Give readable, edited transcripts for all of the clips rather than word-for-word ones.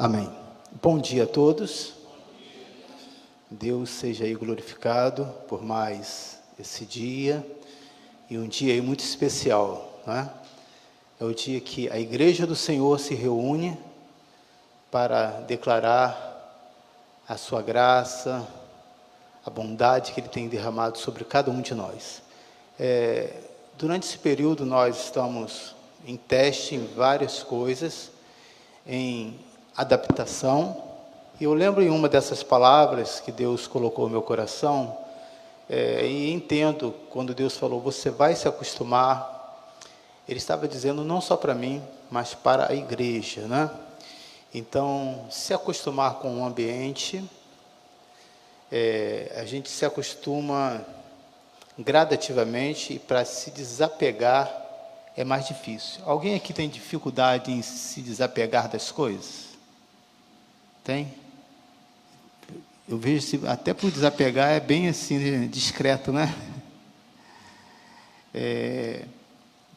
Amém. Bom dia a todos. Deus seja aí glorificado por mais esse dia, e um dia aí muito especial, né? É o dia que a Igreja do Senhor se reúne para declarar a sua graça, a bondade que Ele tem derramado sobre cada um de nós. Durante esse período nós estamos em teste em várias coisas, em adaptação, e eu lembro em uma dessas palavras que Deus colocou no meu coração, e entendo quando Deus falou, você vai se acostumar. Ele estava dizendo não só para mim, mas para a igreja, né? Então, se acostumar com o ambiente, a gente se acostuma gradativamente, e para se desapegar é mais difícil. Alguém aqui tem dificuldade em se desapegar das coisas? Tem? Eu vejo, até por desapegar é bem assim, discreto, né?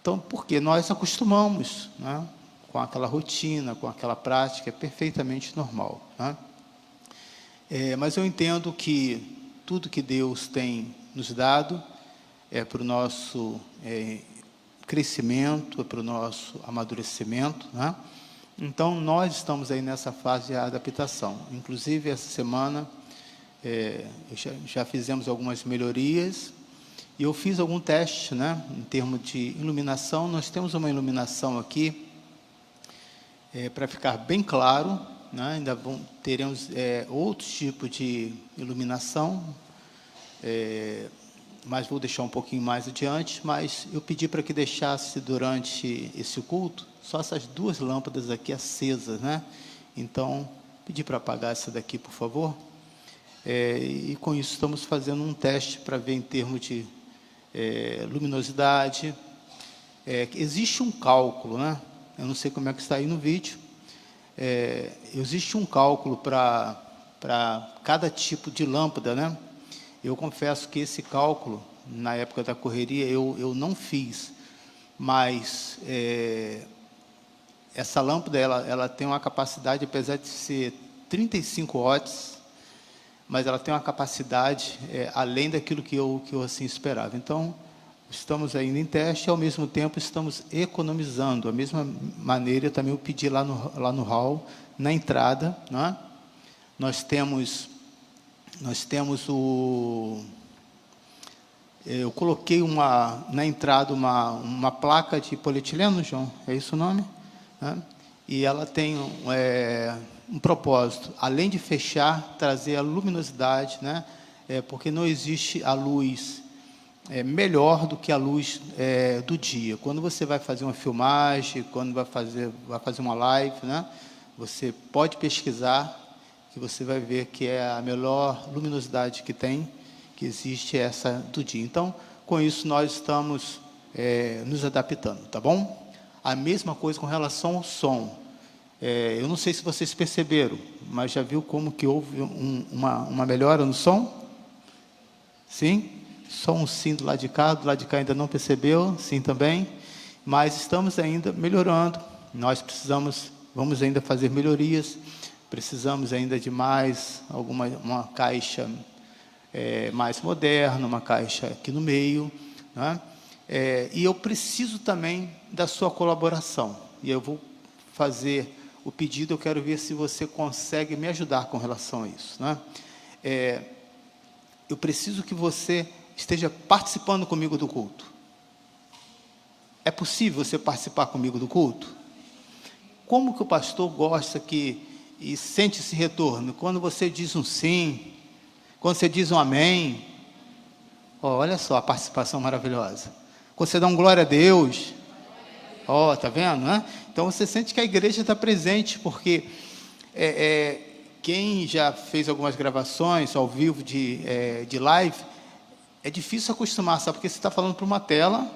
Então, porque nós acostumamos, né, com aquela rotina, com aquela prática, é perfeitamente normal, né? Mas eu entendo que tudo que Deus tem nos dado é para o nosso crescimento, é para o nosso amadurecimento, né? Então, nós estamos aí nessa fase de adaptação. Inclusive, essa semana, já fizemos algumas melhorias, e eu fiz algum teste, né, em termos de iluminação. Nós temos uma iluminação aqui, para ficar bem claro, né, ainda teremos outros tipos de iluminação, mas vou deixar um pouquinho mais adiante. Mas eu pedi para que deixasse durante esse culto só essas duas lâmpadas aqui acesas, né? Então, pedi para apagar essa daqui, por favor. E com isso estamos fazendo um teste para ver em termos de luminosidade. Existe um cálculo, né? Eu não sei como é que está aí no vídeo. Existe um cálculo para cada tipo de lâmpada, né? Eu confesso que esse cálculo, na época da correria, eu não fiz, mas essa lâmpada, ela tem uma capacidade, apesar de ser 35 watts, mas ela tem uma capacidade além daquilo que eu assim esperava. Então, estamos ainda em teste, e ao mesmo tempo estamos economizando. Da mesma maneira, eu também pedi lá no hall, na entrada, né? Nós temos eu coloquei na entrada uma placa de polietileno, João, é isso o nome? Né? E ela tem um propósito, além de fechar, trazer a luminosidade, né? Porque não existe a luz melhor do que a luz do dia. Quando você vai fazer uma filmagem, quando vai fazer uma live, né? Você pode pesquisar, que você vai ver que é a melhor luminosidade que existe, essa do dia. Então, com isso, nós estamos nos adaptando, tá bom? A mesma coisa com relação ao som. Eu não sei se vocês perceberam, mas já viu como que houve uma melhora no som? Sim? Só um sim do lado de cá ainda não percebeu, sim também, mas estamos ainda melhorando. Nós vamos ainda fazer melhorias, precisamos ainda de uma caixa mais moderna, uma caixa aqui no meio, né? E eu preciso também da sua colaboração, e eu vou fazer o pedido. Eu quero ver se você consegue me ajudar com relação a isso, né? Eu preciso que você esteja participando comigo do culto. É possível você participar comigo do culto? Como que o pastor gosta e sente esse retorno? Quando você diz um sim, quando você diz um amém. Olha só a participação maravilhosa. Quando você dá um glória a Deus. Tá vendo, né? Então você sente que a igreja está presente, porque quem já fez algumas gravações ao vivo de live, é difícil acostumar, sabe? Porque você está falando para uma tela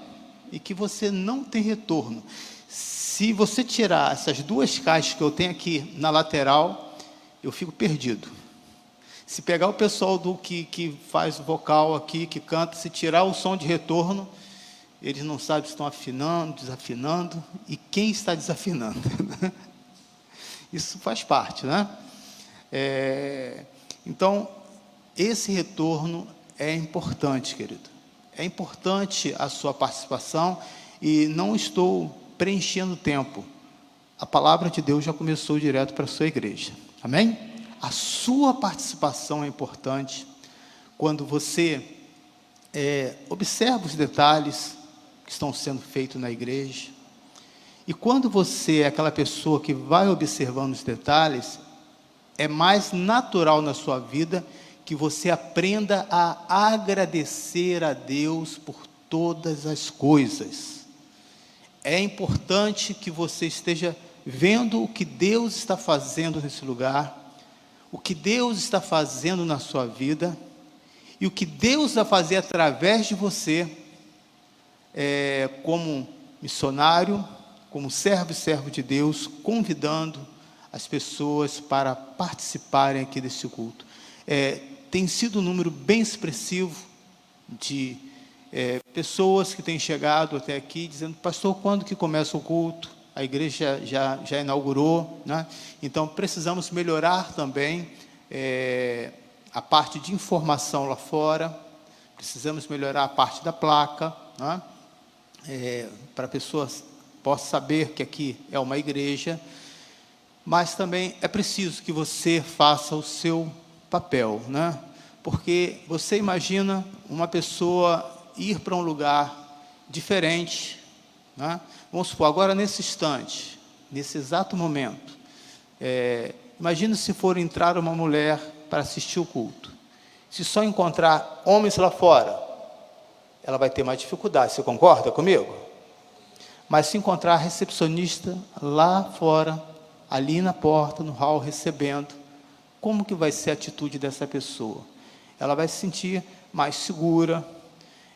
e que você não tem retorno. Se você tirar essas duas caixas que eu tenho aqui na lateral, eu fico perdido. Se pegar o pessoal que faz o vocal aqui, que canta, se tirar o som de retorno, eles não sabem se estão afinando, desafinando, e quem está desafinando. Isso faz parte, né? Então, esse retorno é importante, querido. É importante a sua participação e não estou preenchendo tempo. A palavra de Deus já começou direto para a sua igreja. Amém? A sua participação é importante quando você observa os detalhes que estão sendo feitos na igreja. E quando você é aquela pessoa que vai observando os detalhes, é mais natural na sua vida que você aprenda a agradecer a Deus por todas as coisas. É importante que você esteja vendo o que Deus está fazendo nesse lugar, o que Deus está fazendo na sua vida, e o que Deus vai fazer através de você, como missionário, como servo e servo de Deus, convidando as pessoas para participarem aqui desse culto. Tem sido um número bem expressivo de pessoas que têm chegado até aqui, dizendo: pastor, quando que começa o culto? A igreja já inaugurou, né? Então precisamos melhorar também a parte de informação lá fora, precisamos melhorar a parte da placa, né? Para a pessoa possa saber que aqui é uma igreja, mas também é preciso que você faça o seu papel, né? Porque você imagina uma pessoa ir para um lugar diferente, né? Vamos supor, agora nesse instante, nesse exato momento, imagina se for entrar uma mulher para assistir o culto. Se só encontrar homens lá fora, ela vai ter mais dificuldade, você concorda comigo? Mas se encontrar a recepcionista lá fora, ali na porta, no hall, recebendo, como que vai ser a atitude dessa pessoa? Ela vai se sentir mais segura,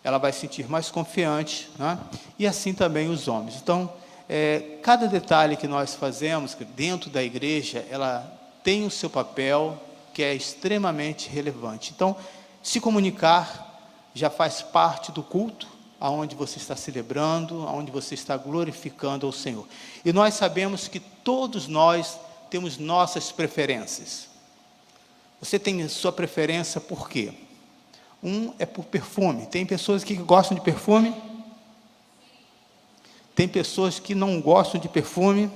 ela vai se sentir mais confiante, né? E assim também os homens. Então, cada detalhe que nós fazemos dentro da igreja, ela tem o seu papel, que é extremamente relevante. Então, se comunicar já faz parte do culto, aonde você está celebrando, aonde você está glorificando ao Senhor. E nós sabemos que todos nós temos nossas preferências. Você tem sua preferência por quê? É por perfume. Tem pessoas que gostam de perfume? Tem pessoas que não gostam de perfume?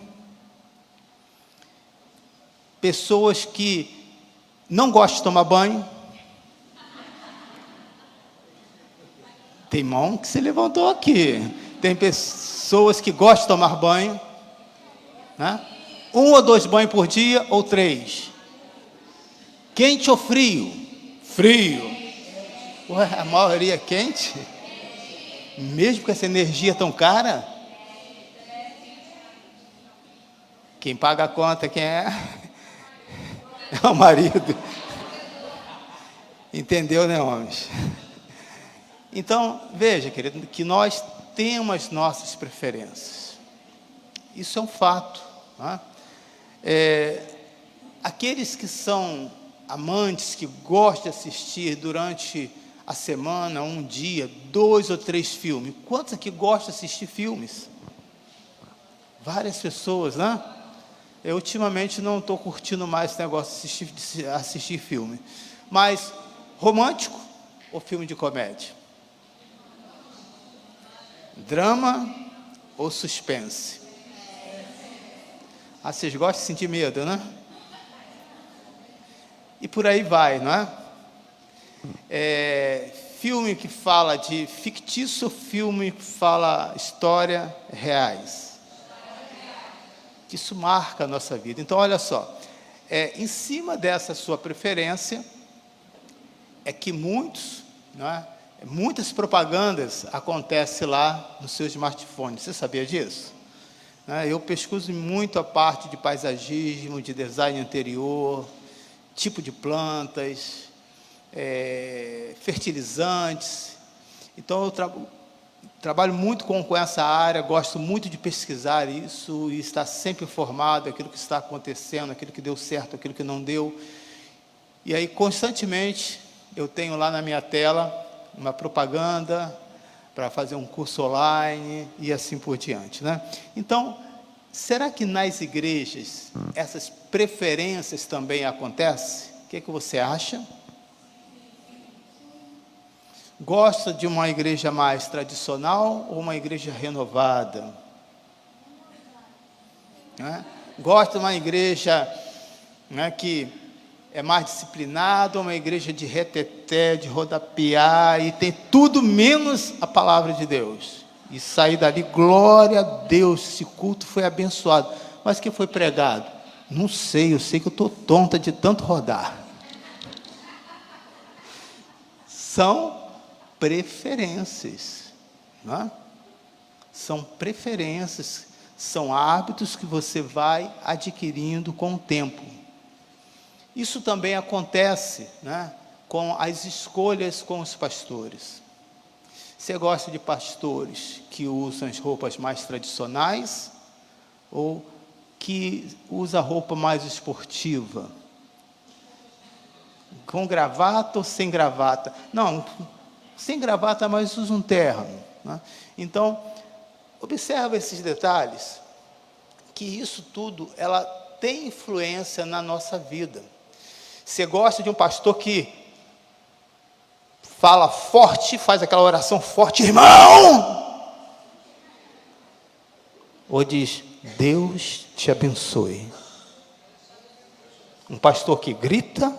Pessoas que não gostam de tomar banho? Tem mão que se levantou aqui. Tem pessoas que gostam de tomar banho, né? 1 ou 2 banhos por dia, ou 3? Quente ou frio? Frio. Ué, a maioria é quente? Mesmo com essa energia tão cara? Quem paga a conta, quem é? É o marido. Entendeu, né, homens? Então, veja, querido, que nós temos nossas preferências. Isso é um fato, né? Aqueles que são amantes, que gostam de assistir durante a semana, um dia, 2 ou 3 filmes. Quantos aqui gostam de assistir filmes? Várias pessoas, né? Eu ultimamente não estou curtindo mais esse negócio de assistir filme. Mas romântico ou filme de comédia? Drama ou suspense? Vocês gostam de sentir medo, né? E por aí vai, não é? Filme que fala de fictício, filme que fala história reais. Isso marca a nossa vida. Então, olha só, em cima dessa sua preferência, é que muitas propagandas acontecem lá no seu smartphone. Você sabia disso? Eu pesquiso muito a parte de paisagismo, de design interior, tipo de plantas, fertilizantes. Então, eu trabalho muito com essa área, gosto muito de pesquisar isso e estar sempre informado daquilo que está acontecendo, aquilo que deu certo, aquilo que não deu. E aí, constantemente, eu tenho lá na minha tela uma propaganda para fazer um curso online e assim por diante, né? Então, Será que nas igrejas essas preferências também acontecem? O que você acha? Gosta de uma igreja mais tradicional ou uma igreja renovada? Gosta de uma igreja, que é mais disciplinada, ou uma igreja de reteté, de rodapiar, e tem tudo menos a palavra de Deus? E sair dali, glória a Deus, esse culto foi abençoado. Mas o que foi pregado? Não sei, eu sei que eu estou tonta de tanto rodar. São preferências, São preferências, são hábitos que você vai adquirindo com o tempo. Isso também acontece, com as escolhas com os pastores. Você gosta de pastores que usam as roupas mais tradicionais ou que usa roupa mais esportiva? Com gravata ou sem gravata? Não, sem gravata, mas usa um terno. Então, observa esses detalhes, que isso tudo, ela tem influência na nossa vida. Você gosta de um pastor que fala forte, faz aquela oração forte, irmão? Ou diz, Deus te abençoe? Um pastor que grita,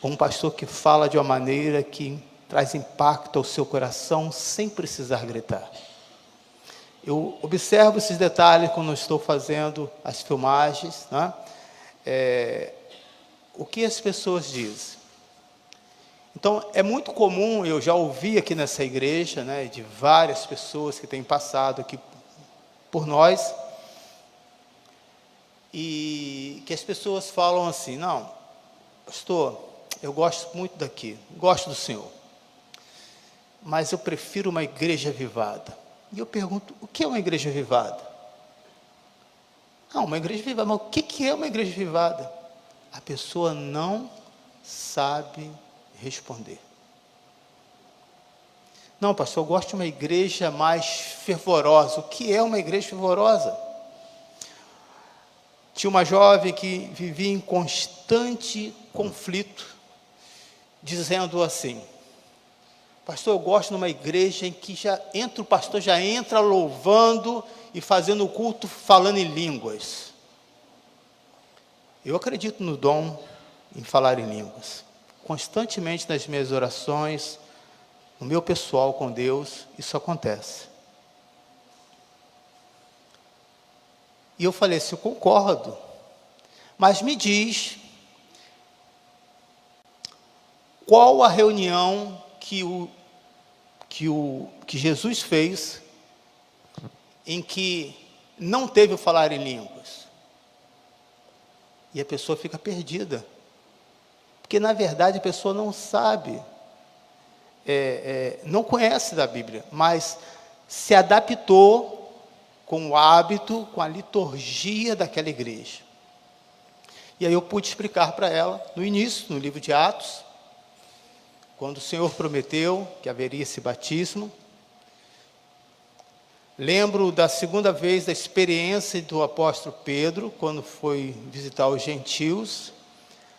ou um pastor que fala de uma maneira que traz impacto ao seu coração sem precisar gritar? Eu observo esses detalhes quando eu estou fazendo as filmagens, o que as pessoas dizem. Então, é muito comum, eu já ouvi aqui nessa igreja, de várias pessoas que têm passado aqui por nós, e que as pessoas falam assim, não, pastor, eu gosto muito daqui, gosto do senhor, mas eu prefiro uma igreja avivada. E eu pergunto, o que é uma igreja avivada? Uma igreja avivada, mas o que é uma igreja avivada? A pessoa não sabe responder. Não, pastor, eu gosto de uma igreja mais fervorosa. O que é uma igreja fervorosa? Tinha uma jovem que vivia em constante conflito, dizendo assim, pastor, eu gosto de uma igreja em que o pastor já entra louvando e fazendo o culto, falando em línguas. Eu acredito no dom em falar em línguas. Constantemente nas minhas orações, no meu pessoal com Deus, isso acontece. E eu falei assim, eu concordo, mas me diz, qual a reunião que Jesus fez, em que não teve o falar em línguas? E a pessoa fica perdida, porque na verdade a pessoa não sabe, não conhece da Bíblia, mas se adaptou com o hábito, com a liturgia daquela igreja. E aí eu pude explicar para ela, no início, no livro de Atos, quando o Senhor prometeu que haveria esse batismo. Lembro da segunda vez da experiência do apóstolo Pedro, quando foi visitar os gentios.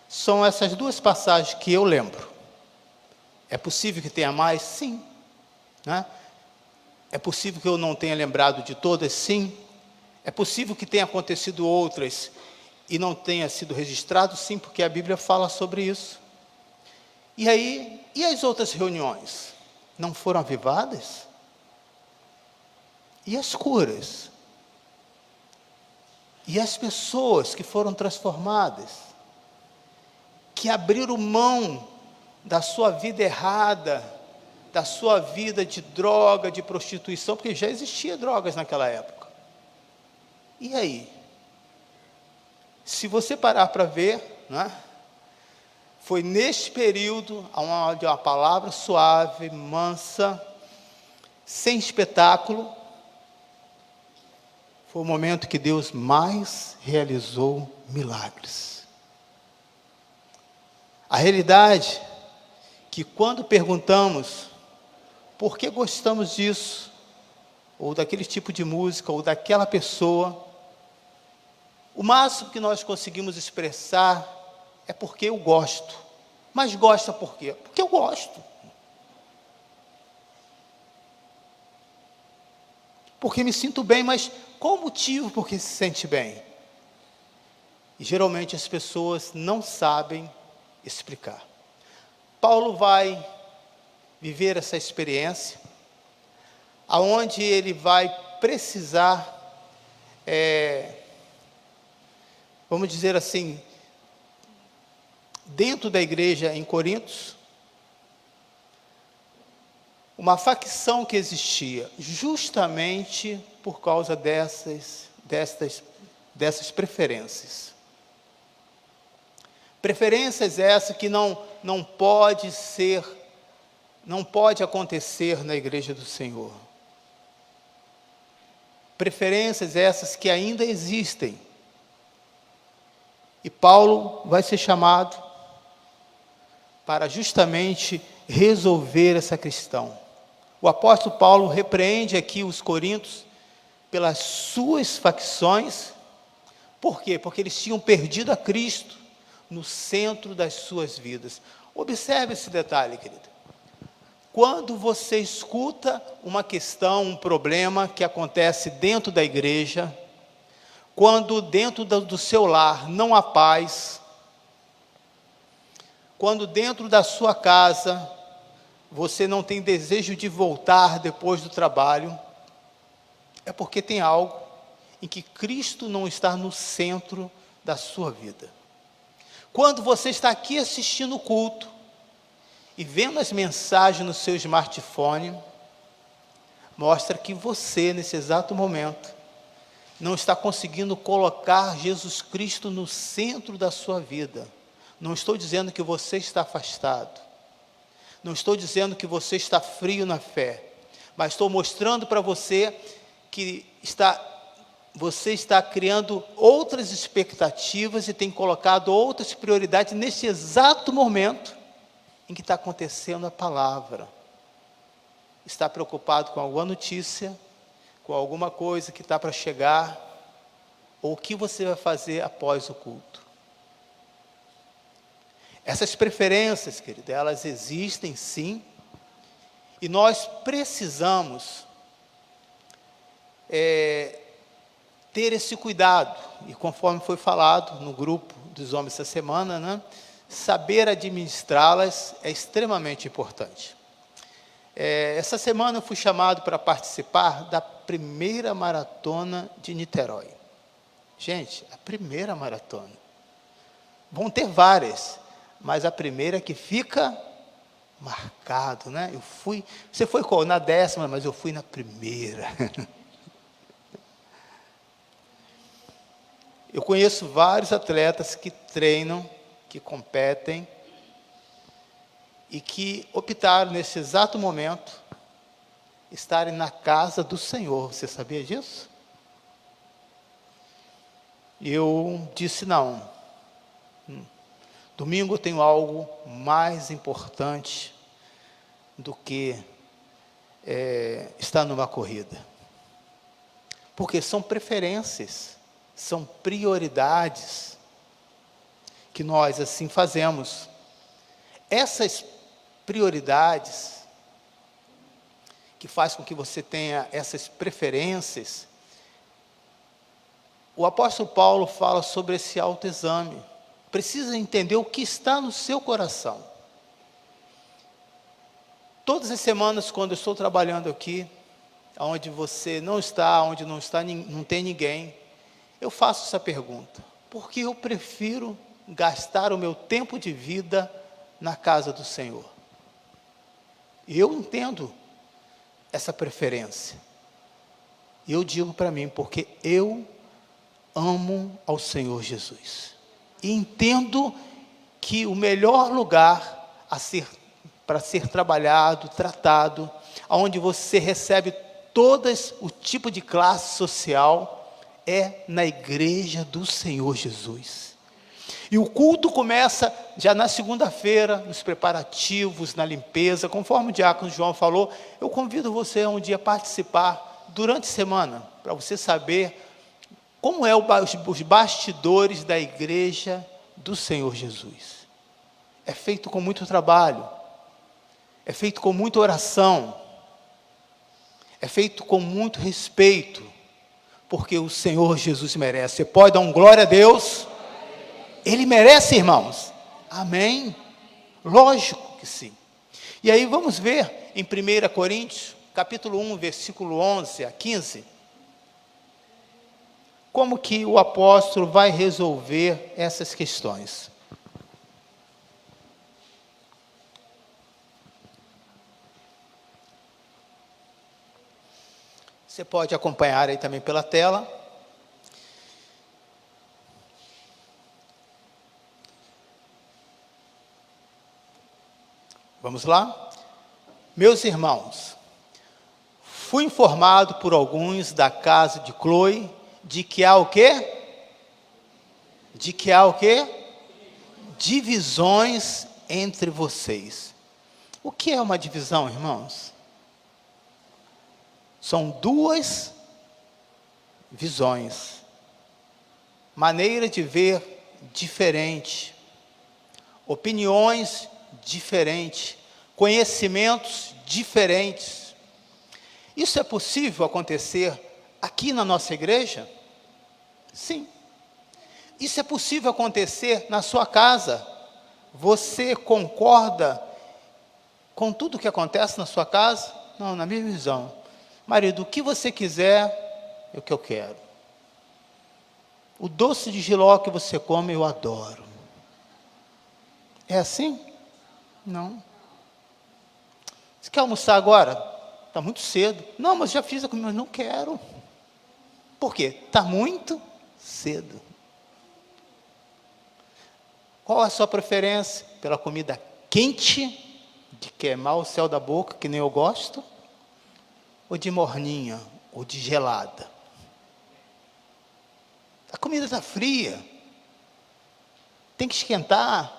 São essas duas passagens que eu lembro. É possível que tenha mais? Sim. É possível que eu não tenha lembrado de todas? Sim. É possível que tenha acontecido outras e não tenha sido registrado? Sim, porque a Bíblia fala sobre isso. E aí, e as outras reuniões? Não foram avivadas? E as curas? E as pessoas que foram transformadas? Que abriram mão da sua vida errada, da sua vida de droga, de prostituição, porque já existia drogas naquela época. E aí? Se você parar para ver, foi neste período, onde uma palavra suave, mansa, sem espetáculo, foi o momento que Deus mais realizou milagres. A realidade é que quando perguntamos por que gostamos disso, ou daquele tipo de música, ou daquela pessoa, O máximo que nós conseguimos expressar é porque eu gosto. Mas gosta por quê? Porque eu gosto. Porque me sinto bem, mas qual o motivo por que se sente bem? E geralmente as pessoas não sabem explicar. Paulo vai viver essa experiência, aonde ele vai precisar, vamos dizer assim, dentro da igreja em Corinto, uma facção que existia justamente por causa dessas preferências. Preferências essas que não pode acontecer na igreja do Senhor. Preferências essas que ainda existem. E Paulo vai ser chamado para justamente resolver essa questão. O apóstolo Paulo repreende aqui os coríntios pelas suas facções. Por quê? Porque eles tinham perdido a Cristo no centro das suas vidas. Observe esse detalhe, querido. Quando você escuta uma questão, um problema que acontece dentro da igreja, quando dentro do seu lar não há paz, quando dentro da sua casa você não tem desejo de voltar depois do trabalho, é porque tem algo em que Cristo não está no centro da sua vida. Quando você está aqui assistindo o culto e vendo as mensagens no seu smartphone, mostra que você, nesse exato momento, não está conseguindo colocar Jesus Cristo no centro da sua vida. Não estou dizendo que você está afastado, não estou dizendo que você está frio na fé, mas estou mostrando para você que você está criando outras expectativas e tem colocado outras prioridades nesse exato momento em que está acontecendo a palavra. Está preocupado com alguma notícia, com alguma coisa que está para chegar, ou o que você vai fazer após o culto. Essas preferências, querido, elas existem sim, e nós precisamos ter esse cuidado, e conforme foi falado no grupo dos homens essa semana, né, saber administrá-las é extremamente importante. Essa semana eu fui chamado para participar da primeira maratona de Niterói. Gente, a primeira maratona. Vão ter várias, mas a primeira que fica marcado, né? Você foi qual? Na 10ª, mas eu fui na primeira. Eu conheço vários atletas que treinam, que competem, e que optaram nesse exato momento estarem na casa do Senhor. Você sabia disso? Eu disse não. Domingo eu tenho algo mais importante do que estar numa corrida. Porque são preferências, são prioridades que nós assim fazemos. Essas prioridades que faz com que você tenha essas preferências, o apóstolo Paulo fala sobre esse autoexame. Precisa entender o que está no seu coração. Todas as semanas, quando eu estou trabalhando aqui, onde você não está, onde não tem ninguém, eu faço essa pergunta: por que eu prefiro gastar o meu tempo de vida na casa do Senhor? E eu entendo essa preferência. E eu digo para mim, porque eu amo ao Senhor Jesus. E entendo que o melhor lugar para ser trabalhado, tratado, onde você recebe todas o tipo de classe social, é na igreja do Senhor Jesus. E o culto começa já na segunda-feira, nos preparativos, na limpeza, conforme o diácono João falou. Eu convido você a um dia participar durante a semana, para você saber como é os bastidores da igreja do Senhor Jesus. É feito com muito trabalho, é feito com muita oração, é feito com muito respeito, porque o Senhor Jesus merece. Você pode dar um glória a Deus? Ele merece, irmãos. Amém? Lógico que sim. E aí vamos ver em 1 Coríntios, capítulo 1, versículo 11 a 15, como que o apóstolo vai resolver essas questões. Você pode acompanhar aí também pela tela. Vamos lá? Meus irmãos, fui informado por alguns da casa de Cloe de que há o quê? De que há o quê? Divisões entre vocês. O que é uma divisão, irmãos? São duas visões, maneira de ver diferente, opiniões diferentes, conhecimentos diferentes. Isso é possível acontecer aqui na nossa igreja? Sim. Isso é possível acontecer na sua casa? Você concorda com tudo que acontece na sua casa? Não, na minha visão. Marido, o que você quiser, é o que eu quero. O doce de jiló que você come, eu adoro. É assim? Não. Você quer almoçar agora? Está muito cedo. Não, mas já fiz a comida, mas não quero. Por quê? Está muito cedo. Qual a sua preferência? Pela comida quente, de queimar o céu da boca, que nem eu gosto? Ou de morninha, ou de gelada? A comida está fria. Tem que esquentar.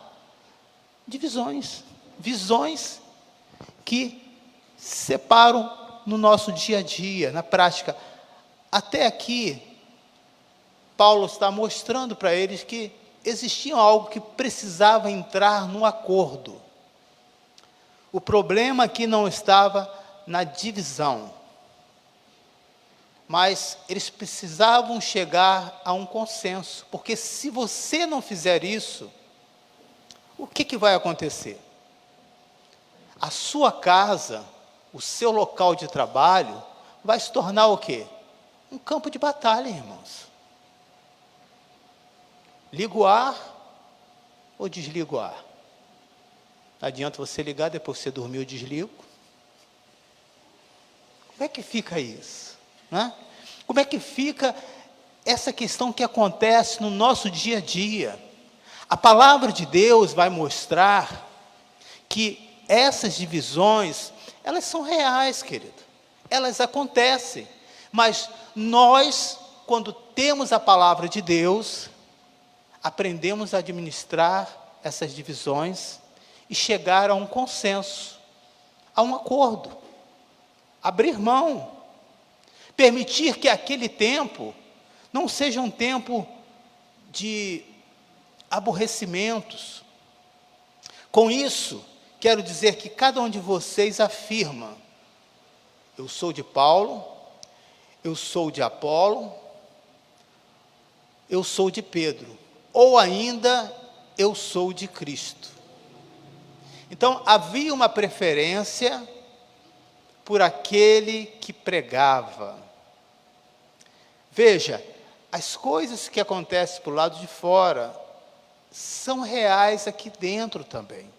Divisões. Visões que separam no nosso dia a dia, na prática. Até aqui, Paulo está mostrando para eles que existia algo que precisava entrar num acordo. O problema aqui não estava na divisão, mas eles precisavam chegar a um consenso, porque se você não fizer isso, o que vai acontecer? A sua casa, o seu local de trabalho, vai se tornar o quê? Um campo de batalha, irmãos. Liga o ar ou desliga o ar? Não adianta você ligar, depois que você dormiu, eu desligo. Como é que fica isso? Né? Como é que fica essa questão que acontece no nosso dia a dia? A palavra de Deus vai mostrar que essas divisões, elas são reais, querido. Elas acontecem. Mas nós, quando temos a palavra de Deus, aprendemos a administrar essas divisões e chegar a um consenso, a um acordo. Abrir mão. Permitir que aquele tempo não seja um tempo de aborrecimentos. Com isso, quero dizer que cada um de vocês afirma: eu sou de Paulo, eu sou de Apolo, eu sou de Pedro, ou ainda, eu sou de Cristo. Então, havia uma preferência por aquele que pregava. Veja, as coisas que acontecem para o lado de fora são reais aqui dentro também.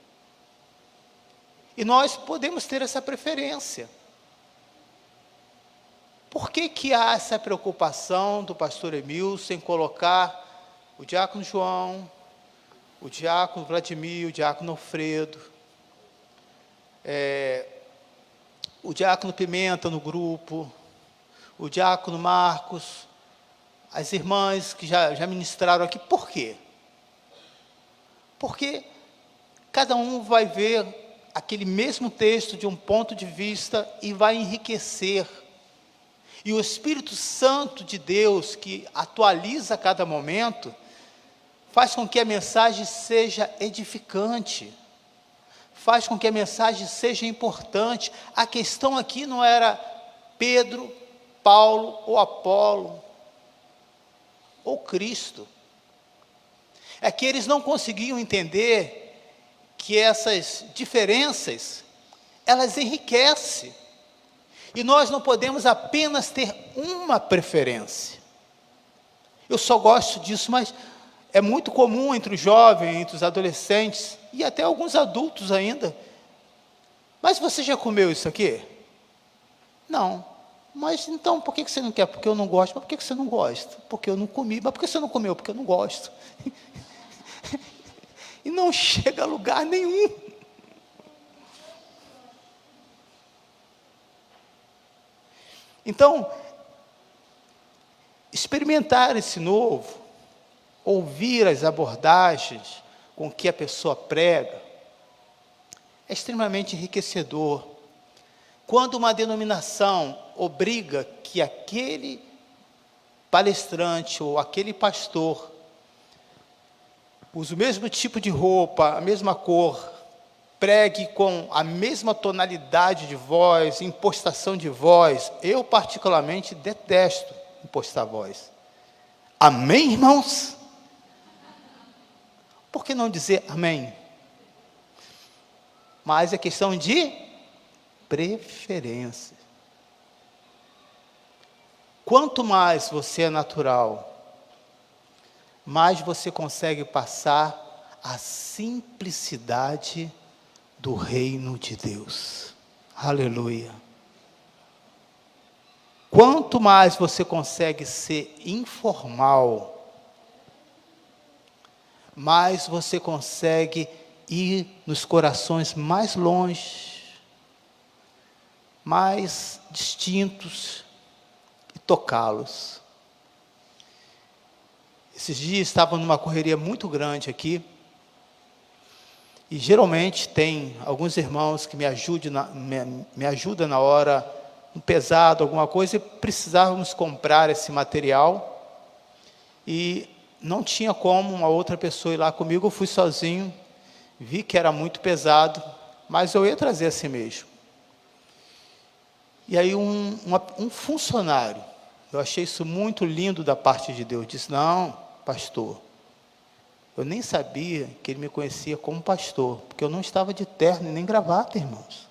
E nós podemos ter essa preferência. Por que há essa preocupação do pastor Emilson em colocar o diácono João, o diácono Vladimir, o diácono Alfredo, o diácono Pimenta no grupo, o diácono Marcos, as irmãs que já ministraram aqui? Por quê? Porque cada um vai ver aquele mesmo texto de um ponto de vista e vai enriquecer. E o Espírito Santo de Deus, que atualiza a cada momento, faz com que a mensagem seja edificante, faz com que a mensagem seja importante. A questão aqui não era Pedro, Paulo ou Apolo, ou Cristo. É que eles não conseguiam entender que essas diferenças, elas enriquecem. E nós não podemos apenas ter uma preferência. Eu só gosto disso, mas é muito comum entre os jovens, entre os adolescentes, e até alguns adultos ainda. Mas você já comeu isso aqui? Não. Mas então, por que você não quer? Porque eu não gosto. Mas por que você não gosta? Porque eu não comi. Mas por que você não comeu? Porque eu não gosto. E não chega a lugar nenhum. Então, experimentar esse novo, ouvir as abordagens com que a pessoa prega, é extremamente enriquecedor. Quando uma denominação obriga que aquele palestrante ou aquele pastor use o mesmo tipo de roupa, a mesma cor, pregue com a mesma tonalidade de voz, impostação de voz, eu particularmente detesto impostar voz. Amém, irmãos? Por que não dizer amém? Mas é questão de preferência. Quanto mais você é natural, mais você consegue passar a simplicidade do reino de Deus. Aleluia. Quanto mais você consegue ser informal, mais você consegue ir nos corações mais longe, mais distintos e tocá-los. Esses dias estava numa correria muito grande aqui, e geralmente tem alguns irmãos que me ajudam na hora, um pesado, alguma coisa, e precisávamos comprar esse material, e não tinha como uma outra pessoa ir lá comigo, eu fui sozinho, vi que era muito pesado, mas eu ia trazer assim mesmo. E aí um funcionário, eu achei isso muito lindo da parte de Deus, disse: não, pastor, eu nem sabia que ele me conhecia como pastor, porque eu não estava de terno e nem gravata, irmãos.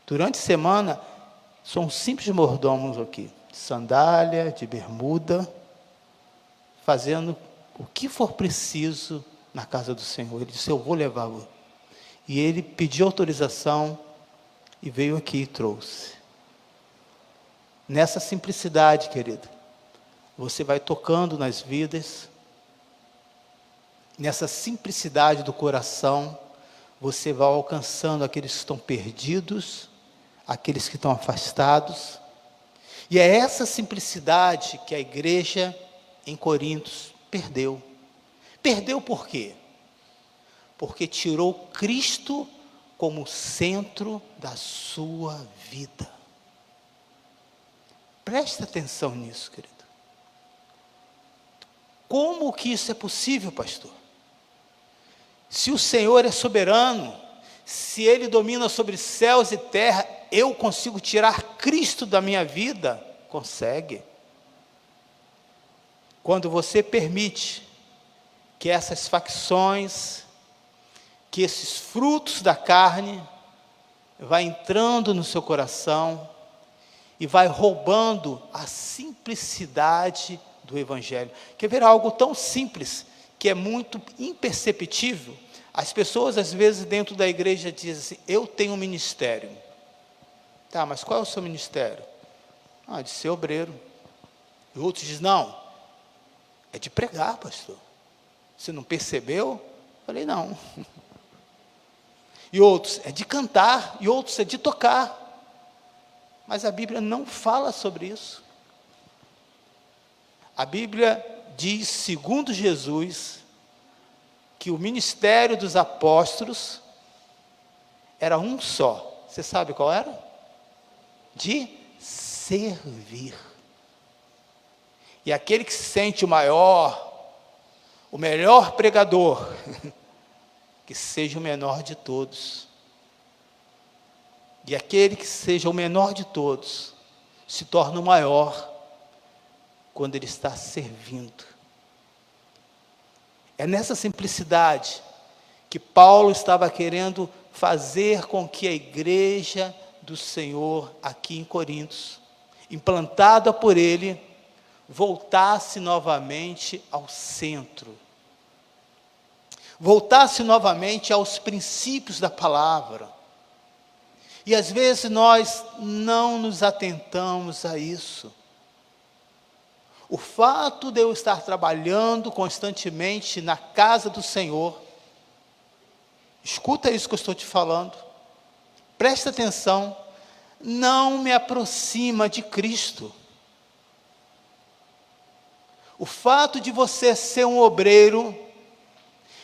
Durante a semana, sou um simples mordomo aqui, de sandália, de bermuda, fazendo o que for preciso na casa do Senhor. Ele disse: eu vou levá-lo. E ele pediu autorização e veio aqui e trouxe. Nessa simplicidade, querido, você vai tocando nas vidas. Nessa simplicidade do coração, você vai alcançando aqueles que estão perdidos, aqueles que estão afastados. E é essa simplicidade que a igreja em Corinto perdeu. Perdeu por quê? Porque tirou Cristo como centro da sua vida. Preste atenção nisso, querido. Como que isso é possível, pastor? Se o Senhor é soberano, se Ele domina sobre céus e terra, eu consigo tirar Cristo da minha vida? Consegue. Quando você permite que essas facções, que esses frutos da carne, vai entrando no seu coração e vai roubando a simplicidade do Evangelho. Quer ver algo tão simples, que é muito imperceptível? As pessoas, às vezes, dentro da igreja, dizem assim: eu tenho um ministério. Tá, mas qual é o seu ministério? Ah, de ser obreiro. E outros dizem: não, é de pregar, pastor. Você não percebeu? Eu falei: não. E outros, é de cantar. E outros, é de tocar. Mas a Bíblia não fala sobre isso. A Bíblia diz, segundo Jesus, que o ministério dos apóstolos era um só. Você sabe qual era? De servir. E aquele que se sente o maior, o melhor pregador, que seja o menor de todos. E aquele que seja o menor de todos, se torna o maior, quando ele está servindo. É nessa simplicidade que Paulo estava querendo fazer com que a igreja do Senhor aqui em Corinto, implantada por ele, voltasse novamente ao centro. Voltasse novamente aos princípios da palavra. E às vezes nós não nos atentamos a isso. O fato de eu estar trabalhando constantemente na casa do Senhor, escuta isso que eu estou te falando, presta atenção, não me aproxima de Cristo. O fato de você ser um obreiro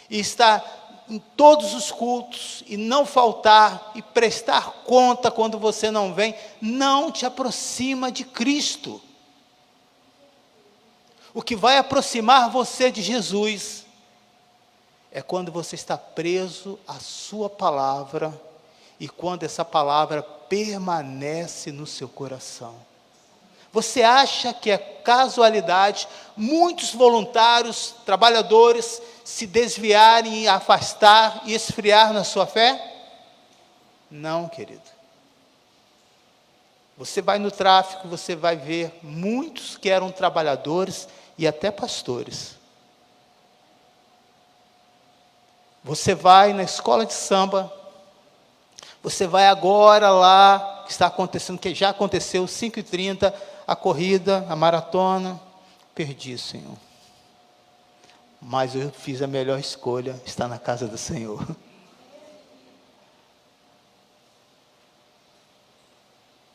e estar em todos os cultos e não faltar e prestar conta quando você não vem, não te aproxima de Cristo. O que vai aproximar você de Jesus é quando você está preso à sua palavra e quando essa palavra permanece no seu coração. Você acha que é casualidade muitos voluntários, trabalhadores, se desviarem, afastar e esfriar na sua fé? Não, querido. Você vai no tráfico, você vai ver muitos que eram trabalhadores e até pastores. Você vai na escola de samba, você vai agora lá, que está acontecendo, que já aconteceu, 5h30, a corrida, a maratona. Perdi, Senhor. Mas eu fiz a melhor escolha, estar na casa do Senhor.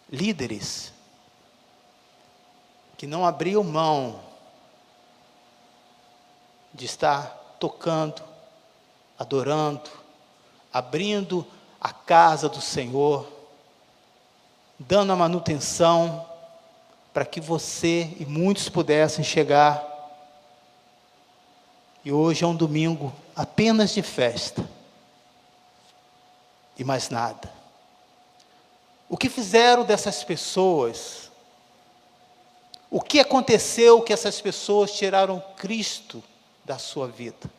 Líderes que não abriam mão de estar tocando, adorando, abrindo a casa do Senhor, dando a manutenção para que você e muitos pudessem chegar. E hoje é um domingo apenas de festa e mais nada. O que fizeram dessas pessoas? O que aconteceu que essas pessoas tiraram Cristo da sua vida?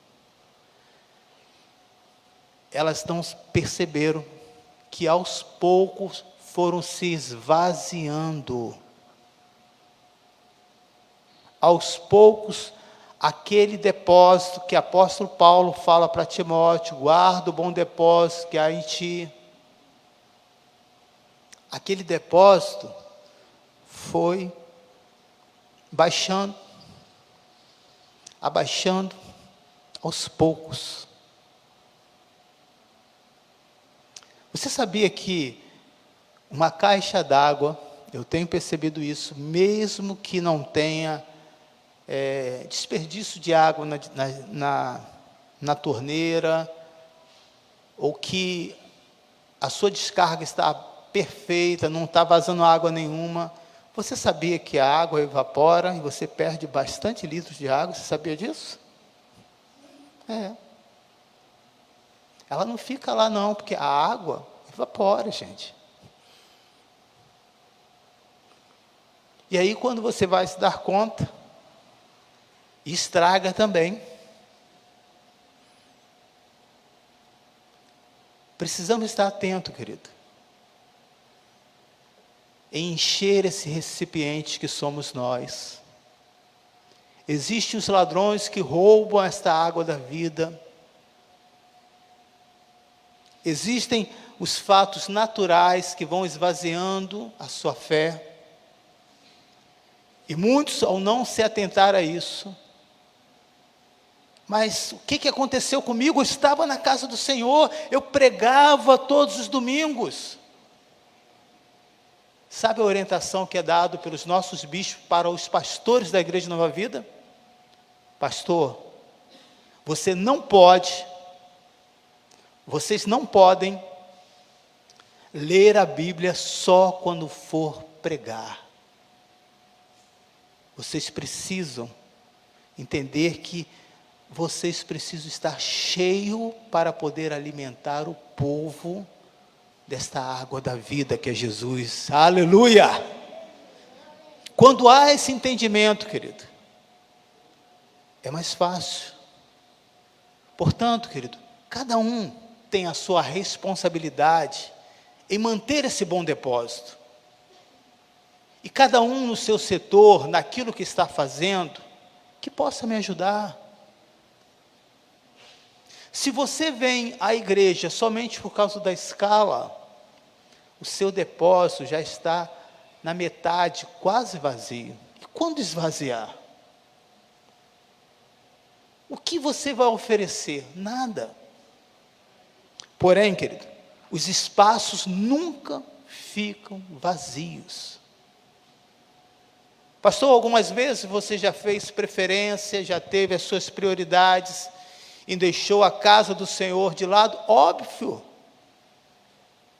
Elas não perceberam que aos poucos foram se esvaziando. Aos poucos, aquele depósito que o apóstolo Paulo fala para Timóteo, guarda o bom depósito que há em ti. Aquele depósito foi baixando, abaixando aos poucos. Você sabia que uma caixa d'água, eu tenho percebido isso, mesmo que não tenha desperdício de água na torneira, ou que a sua descarga está perfeita, não está vazando água nenhuma, você sabia que a água evapora e você perde bastante litros de água? Você sabia disso? Ela não fica lá não, porque a água evapora, gente. E aí quando você vai se dar conta, estraga também. Precisamos estar atentos, querido, em encher esse recipiente que somos nós. Existem os ladrões que roubam esta água da vida. Existem os fatos naturais que vão esvaziando a sua fé. E muitos, ao não se atentar a isso, mas o que aconteceu comigo? Eu estava na casa do Senhor, eu pregava todos os domingos. Sabe a orientação que é dada pelos nossos bispos para os pastores da Igreja Nova Vida? Pastor, vocês não podem ler a Bíblia só quando for pregar. Vocês precisam entender que vocês precisam estar cheios para poder alimentar o povo desta água da vida que é Jesus. Aleluia! Quando há esse entendimento, querido, é mais fácil. Portanto, querido, cada um tem a sua responsabilidade em manter esse bom depósito. E cada um no seu setor, naquilo que está fazendo, que possa me ajudar. Se você vem à igreja somente por causa da escala, o seu depósito já está na metade, quase vazio. E quando esvaziar? O que você vai oferecer? Nada. Porém, querido, os espaços nunca ficam vazios. Pastor, algumas vezes você já fez preferência, já teve as suas prioridades e deixou a casa do Senhor de lado? Óbvio.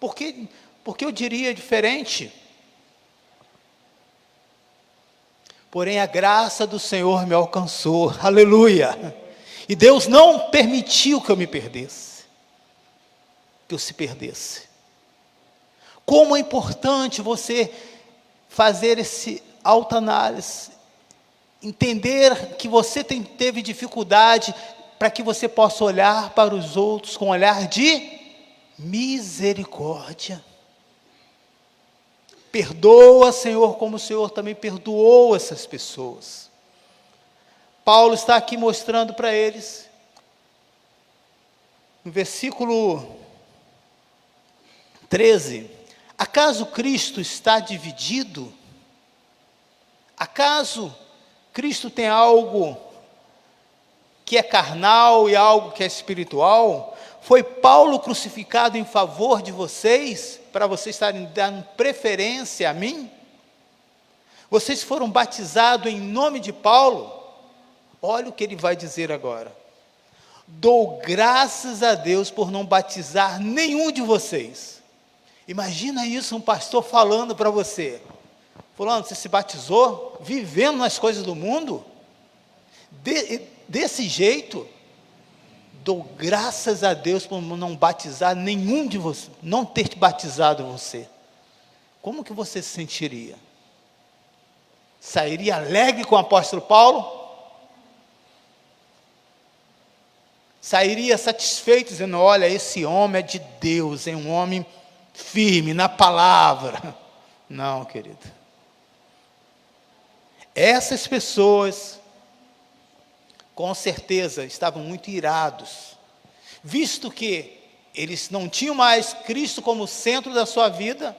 Porque eu diria diferente. Porém, a graça do Senhor me alcançou. Aleluia. E Deus não permitiu que eu me perdesse. Que eu se perdesse. Como é importante você fazer esse autoanálise, entender que você teve dificuldade, para que você possa olhar para os outros com um olhar de misericórdia. Perdoa, Senhor, como o Senhor também perdoou essas pessoas. Paulo está aqui mostrando para eles, no versículo 13, acaso Cristo está dividido? Acaso Cristo tem algo que é carnal e algo que é espiritual? Foi Paulo crucificado em favor de vocês, para vocês estarem dando preferência a mim? Vocês foram batizados em nome de Paulo? Olha o que ele vai dizer agora. Dou graças a Deus por não batizar nenhum de vocês. Imagina isso, um pastor falando para você. Fulano, você se batizou vivendo nas coisas do mundo? Desse jeito, dou graças a Deus por não batizar nenhum de vocês, não ter te batizado você. Como que você se sentiria? Sairia alegre com o apóstolo Paulo? Sairia satisfeito, dizendo, olha, esse homem é de Deus, é um homem firme na palavra. Não, querido. Essas pessoas, com certeza, estavam muito irados, visto que eles não tinham mais Cristo como centro da sua vida,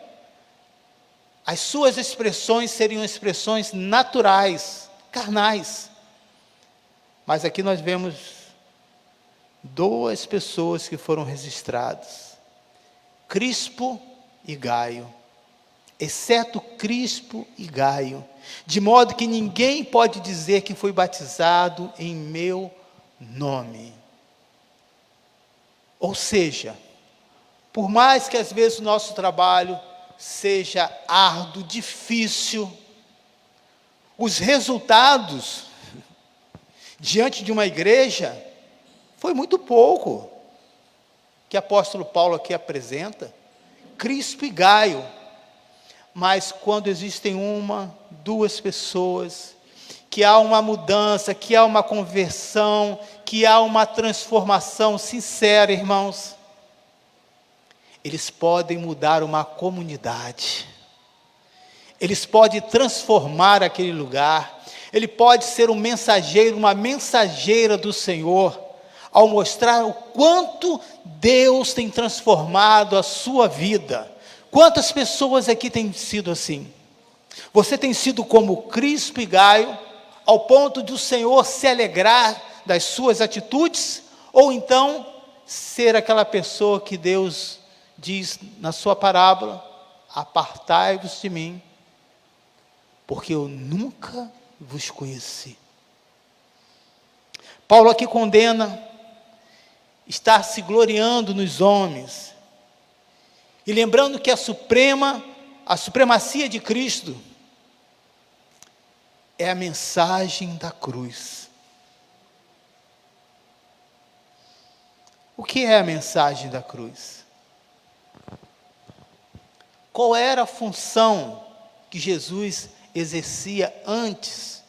as suas expressões seriam expressões naturais, carnais. Mas aqui nós vemos duas pessoas que foram registradas, Crispo e Gaio, exceto Crispo e Gaio, de modo que ninguém pode dizer que foi batizado em meu nome. Ou seja, por mais que às vezes o nosso trabalho seja árduo, difícil, os resultados diante de uma igreja foi muito pouco que o apóstolo Paulo aqui apresenta, Crispo e Gaio. Mas quando existem duas pessoas, que há uma mudança, que há uma conversão, que há uma transformação sincera, irmãos, eles podem mudar uma comunidade, eles podem transformar aquele lugar, ele pode ser um mensageiro, uma mensageira do Senhor, ao mostrar o quanto Deus tem transformado a sua vida. Quantas pessoas aqui têm sido assim? Você tem sido como Crispo e Gaio, ao ponto de o Senhor se alegrar das suas atitudes? Ou então, ser aquela pessoa que Deus diz na sua parábola, apartai-vos de mim, porque eu nunca vos conheci. Paulo aqui condena estar se gloriando nos homens, e lembrando que a A supremacia de Cristo é a mensagem da cruz. O que é a mensagem da cruz? Qual era a função que Jesus exercia antes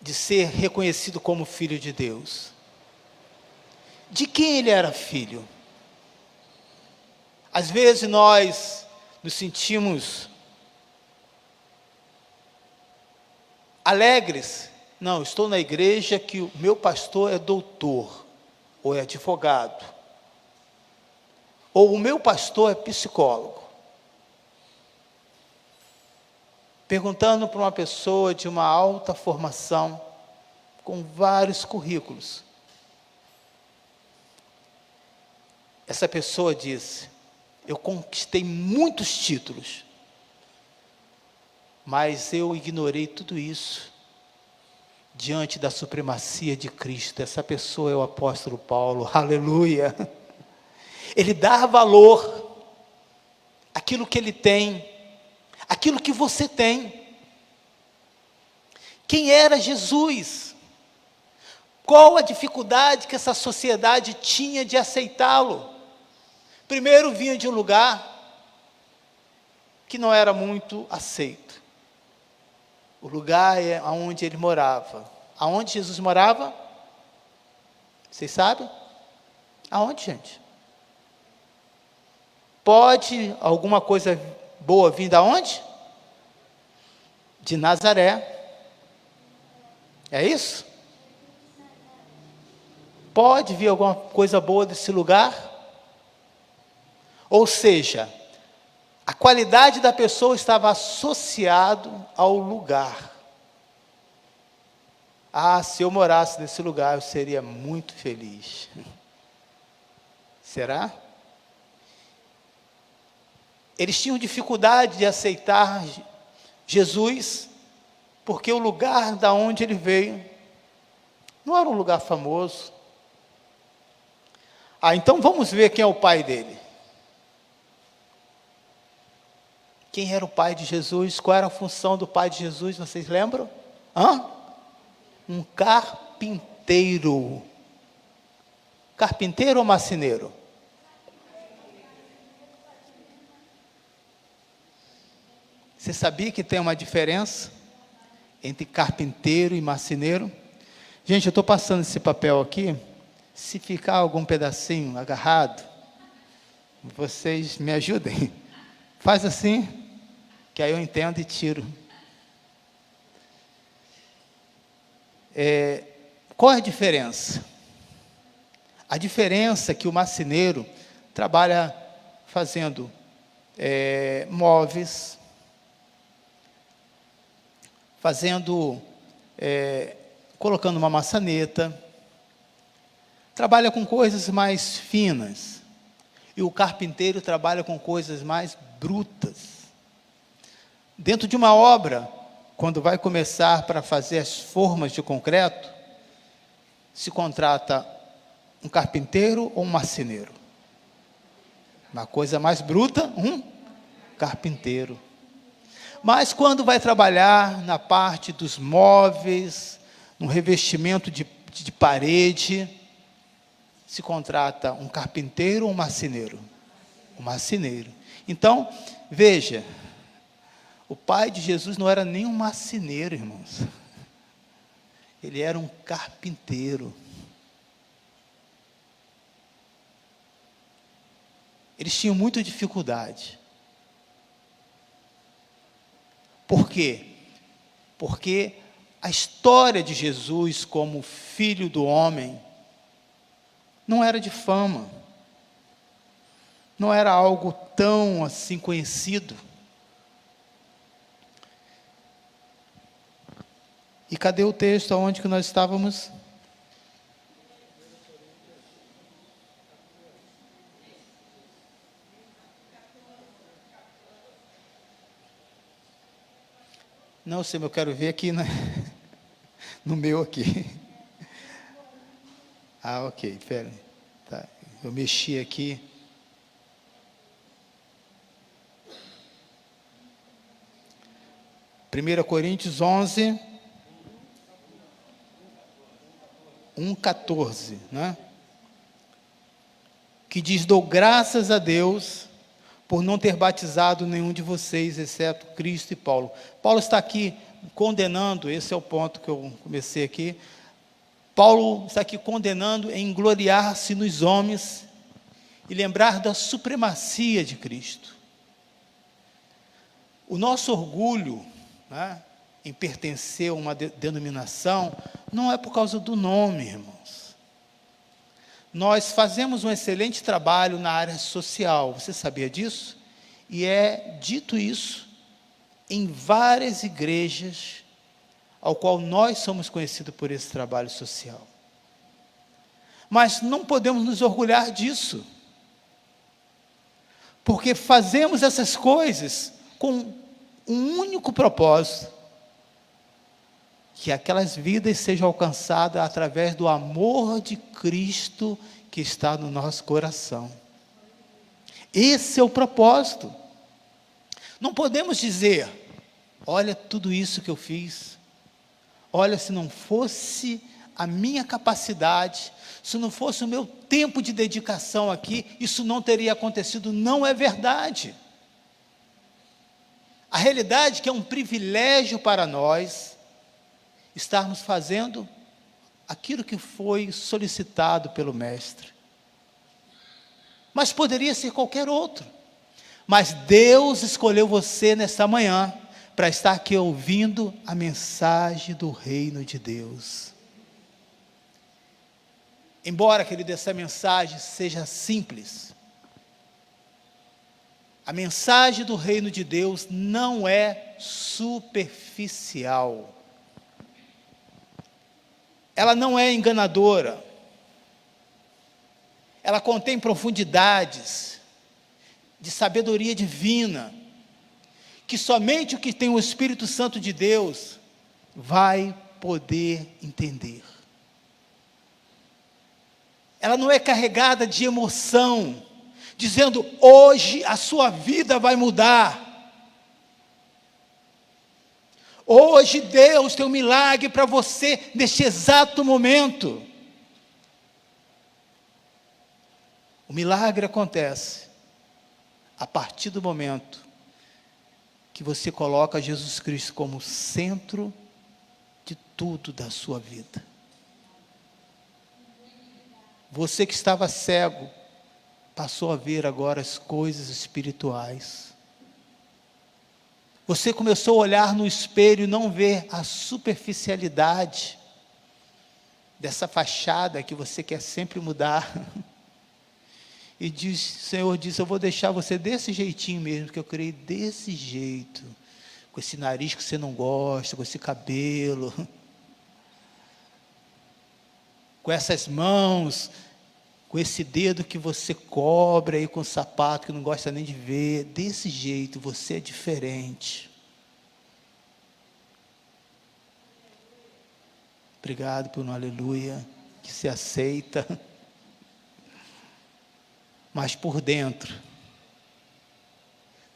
de ser reconhecido como Filho de Deus? De quem ele era filho? Às vezes nós nos sentimos alegres. Não, estou na igreja que o meu pastor é doutor, ou é advogado, ou o meu pastor é psicólogo. Perguntando para uma pessoa de uma alta formação, com vários currículos, essa pessoa disse: eu conquistei muitos títulos, mas eu ignorei tudo isso diante da supremacia de Cristo. Essa pessoa é o apóstolo Paulo, aleluia. Ele dá valor àquilo que ele tem, aquilo que você tem. Quem era Jesus? Qual a dificuldade que essa sociedade tinha de aceitá-lo? Primeiro, vinha de um lugar que não era muito aceito. O lugar é onde ele morava. Aonde Jesus morava? Vocês sabem? Aonde, gente? Pode alguma coisa boa vir da onde? De Nazaré. É isso? Pode vir alguma coisa boa desse lugar? Ou seja, a qualidade da pessoa estava associado ao lugar. Ah, se eu morasse nesse lugar, eu seria muito feliz. Será? Eles tinham dificuldade de aceitar Jesus, porque o lugar da onde ele veio não era um lugar famoso. Ah, então vamos ver quem é o pai dele. Quem era o pai de Jesus? Qual era a função do pai de Jesus? Vocês lembram? Um carpinteiro. Carpinteiro ou marceneiro? Você sabia que tem uma diferença entre carpinteiro e marceneiro? Gente, eu estou passando esse papel aqui. Se ficar algum pedacinho agarrado, vocês me ajudem. Faz assim, que aí eu entendo e tiro. Qual é a diferença? A diferença é que o marceneiro trabalha fazendo móveis, colocando uma maçaneta, trabalha com coisas mais finas, e o carpinteiro trabalha com coisas mais brutas. Dentro de uma obra, quando vai começar para fazer as formas de concreto, se contrata um carpinteiro ou um marceneiro? Uma coisa mais bruta, um carpinteiro. Mas quando vai trabalhar na parte dos móveis, no revestimento de parede, se contrata um carpinteiro ou um marceneiro? Um marceneiro. Então, veja, o pai de Jesus não era nem um marceneiro, irmãos. Ele era um carpinteiro. Eles tinham muita dificuldade. Por quê? Porque a história de Jesus como filho do homem não era de fama. Não era algo tão assim conhecido. E cadê o texto aonde que nós estávamos? Não sei, eu quero ver aqui no meu aqui. Ah, ok, pera. Tá. Eu mexi aqui. 1 Coríntios 11, 1:14, né? Que diz: dou graças a Deus por não ter batizado nenhum de vocês, exceto Cristo e Paulo. Paulo está aqui condenando, esse é o ponto que eu comecei aqui. Paulo está aqui condenando em gloriar-se nos homens e lembrar da supremacia de Cristo. O nosso orgulho, né, em pertencer a uma denominação, não é por causa do nome, irmãos. Nós fazemos um excelente trabalho na área social, você sabia disso? E é dito isso em várias igrejas, ao qual nós somos conhecidos por esse trabalho social. Mas não podemos nos orgulhar disso, porque fazemos essas coisas com um único propósito: que aquelas vidas sejam alcançadas através do amor de Cristo que está no nosso coração. Esse é o propósito. Não podemos dizer: olha tudo isso que eu fiz, olha, se não fosse a minha capacidade, se não fosse o meu tempo de dedicação aqui, isso não teria acontecido. Não é verdade. A realidade é que é um privilégio para nós estarmos fazendo aquilo que foi solicitado pelo Mestre. Mas poderia ser qualquer outro. Mas Deus escolheu você nesta manhã para estar aqui ouvindo a mensagem do reino de Deus. Embora, querido, essa mensagem seja simples, a mensagem do reino de Deus não é superficial. Ela não é enganadora. Ela contém profundidades de sabedoria divina, que somente o que tem o Espírito Santo de Deus vai poder entender. Ela não é carregada de emoção, dizendo: hoje a sua vida vai mudar. Hoje Deus tem um milagre para você neste exato momento. O milagre acontece a partir do momento que você coloca Jesus Cristo como centro de tudo da sua vida. Você que estava cego, passou a ver agora as coisas espirituais. Você começou a olhar no espelho e não ver a superficialidade dessa fachada que você quer sempre mudar. E o Senhor disse: eu vou deixar você desse jeitinho mesmo, que eu criei desse jeito, com esse nariz que você não gosta, com esse cabelo, com essas mãos, com esse dedo que você cobre aí com sapato que não gosta nem de ver. Desse jeito, você é diferente. Obrigado por um aleluia que se aceita. Mas por dentro,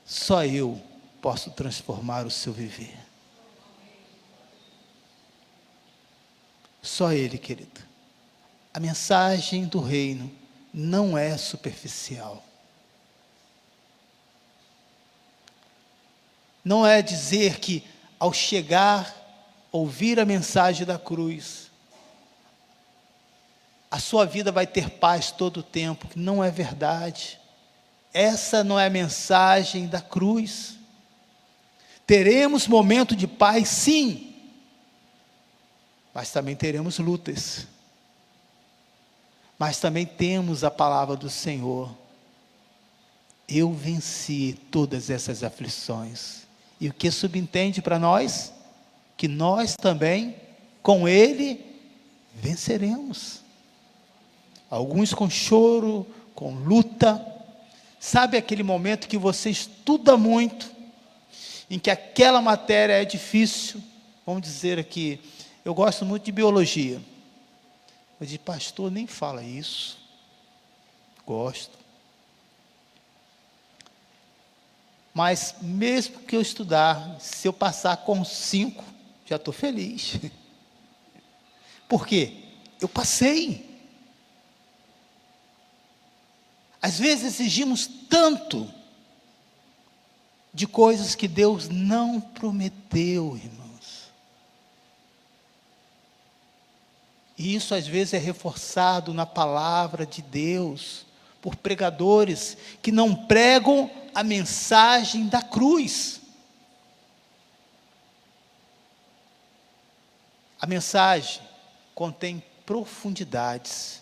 só eu posso transformar o seu viver. Só Ele, querido. A mensagem do reino não é superficial. Não é dizer que ao chegar, ouvir a mensagem da cruz, a sua vida vai ter paz todo o tempo. Não é verdade. Essa não é a mensagem da cruz. Teremos momento de paz, sim, mas também teremos lutas. Mas também temos a palavra do Senhor: eu venci todas essas aflições. E o que subentende para nós? Que nós também, com Ele, venceremos. Alguns com choro, com luta. Sabe aquele momento que você estuda muito, em que aquela matéria é difícil? Vamos dizer aqui, eu gosto muito de biologia. Eu disse: pastor, nem fala isso. Gosto. Mas mesmo que eu estudar, se eu passar com 5, já estou feliz. Por quê? Eu passei. Às vezes exigimos tanto de coisas que Deus não prometeu, irmãos. E isso às vezes é reforçado na palavra de Deus, por pregadores que não pregam a mensagem da cruz. A mensagem contém profundidades.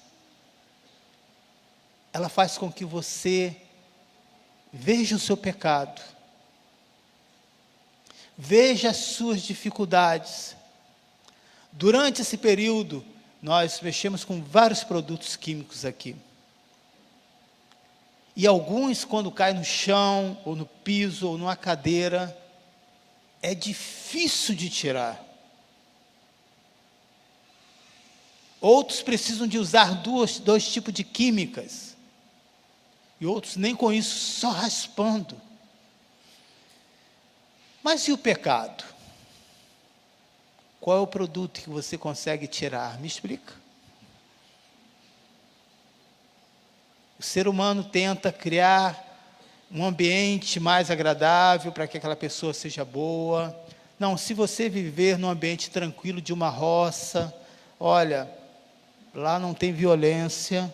Ela faz com que você veja o seu pecado, veja as suas dificuldades. Durante esse período, nós mexemos com vários produtos químicos aqui. E alguns, quando caem no chão, ou no piso, ou numa cadeira, é difícil de tirar. Outros precisam de usar dois tipos de químicas. E outros nem com isso, só raspando. Mas e o pecado? Qual é o produto que você consegue tirar? Me explica. O ser humano tenta criar um ambiente mais agradável para que aquela pessoa seja boa. Não, se você viver num ambiente tranquilo de uma roça, olha, lá não tem violência,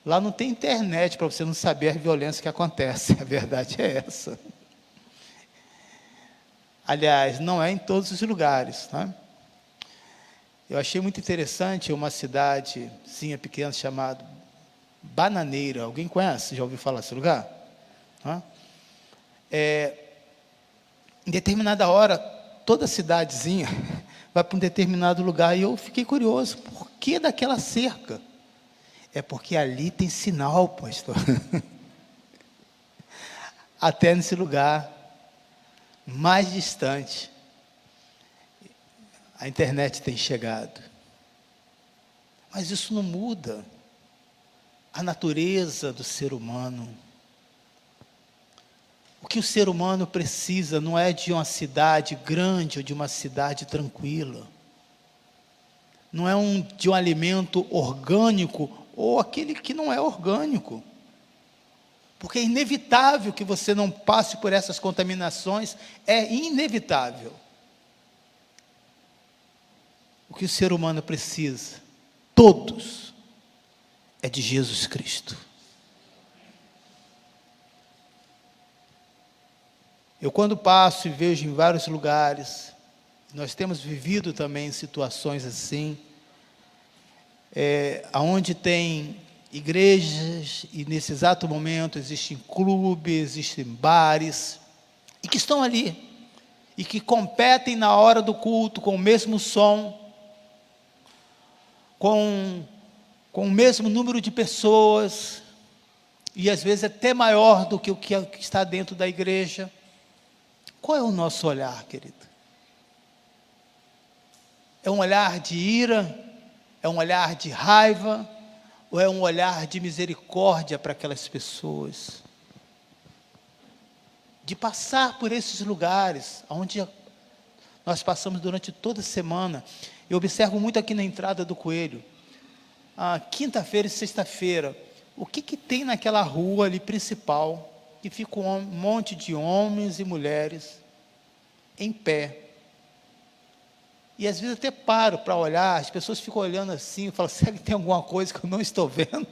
lá não tem internet para você não saber a violência que acontece. A verdade é essa. Aliás, não é em todos os lugares, né? Eu achei muito interessante uma cidadezinha pequena chamada Bananeira. Alguém conhece? Já ouviu falar desse lugar? Em determinada hora, toda cidadezinha vai para um determinado lugar, e eu fiquei curioso, por que daquela cerca? É porque ali tem sinal, pastor. Até nesse lugar mais distante, a internet tem chegado. Mas isso não muda a natureza do ser humano. O que o ser humano precisa não é de uma cidade grande ou de uma cidade tranquila. Não é de um alimento orgânico ou aquele que não é orgânico. Porque é inevitável que você não passe por essas contaminações, é inevitável. O que o ser humano precisa, todos, é de Jesus Cristo. Eu, quando passo e vejo em vários lugares, nós temos vivido também situações assim, onde tem igrejas, e nesse exato momento existem clubes, existem bares, e que estão ali, e que competem na hora do culto com o mesmo som, com o mesmo número de pessoas, e às vezes até maior do que o que está dentro da igreja. Qual é o nosso olhar, querido? É um olhar de ira? É um olhar de raiva? Ou é um olhar de misericórdia para aquelas pessoas? De passar por esses lugares, onde nós passamos durante toda a semana. Eu observo muito aqui na entrada do Coelho, quinta-feira e sexta-feira, o que tem naquela rua ali principal, que fica um monte de homens e mulheres em pé. E às vezes até paro para olhar, as pessoas ficam olhando assim, eu falo, será que tem alguma coisa que eu não estou vendo?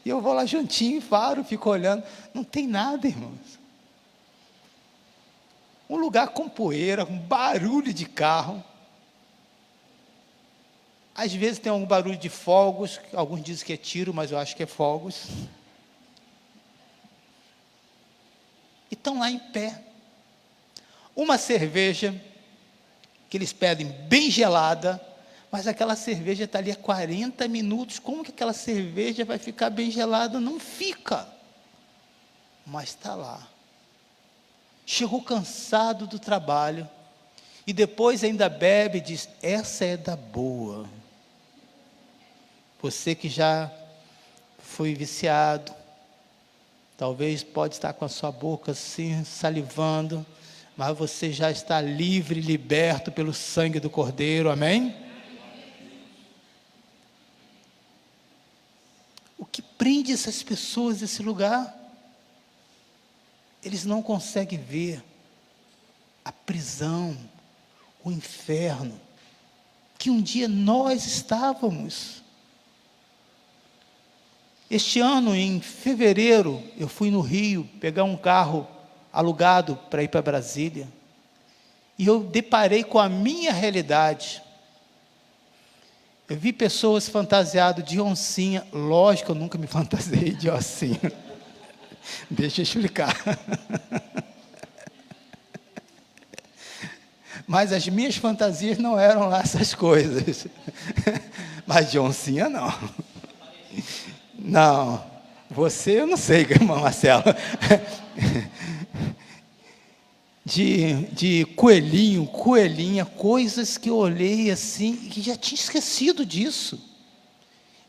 E eu vou lá juntinho, paro, fico olhando, não tem nada, irmãos. Um lugar com poeira, com barulho de carro. Às vezes tem algum barulho de fogos, alguns dizem que é tiro, mas eu acho que é fogos. E estão lá em pé. Uma cerveja, que eles pedem bem gelada, mas aquela cerveja está ali há 40 minutos, como que aquela cerveja vai ficar bem gelada? Não fica, mas está lá. Chegou cansado do trabalho, e depois ainda bebe e diz, essa é da boa. Você que já foi viciado, Talvez pode estar com a sua boca assim, salivando, mas você já está livre, liberto pelo sangue do Cordeiro, amém? O que prende essas pessoas nesse lugar? Eles não conseguem ver a prisão, o inferno, que um dia nós estávamos. Este ano, em fevereiro, eu fui no Rio pegar um carro alugado para ir para Brasília, e eu deparei com a minha realidade. Eu vi pessoas fantasiadas de oncinha. Lógico, eu nunca me fantasiei de oncinha. Deixa eu explicar. Mas as minhas fantasias não eram lá essas coisas. Mas de oncinha, não. Não. Você, eu não sei, irmão Marcelo. De coelhinho, coelhinha, coisas que eu olhei assim, e que já tinha esquecido disso.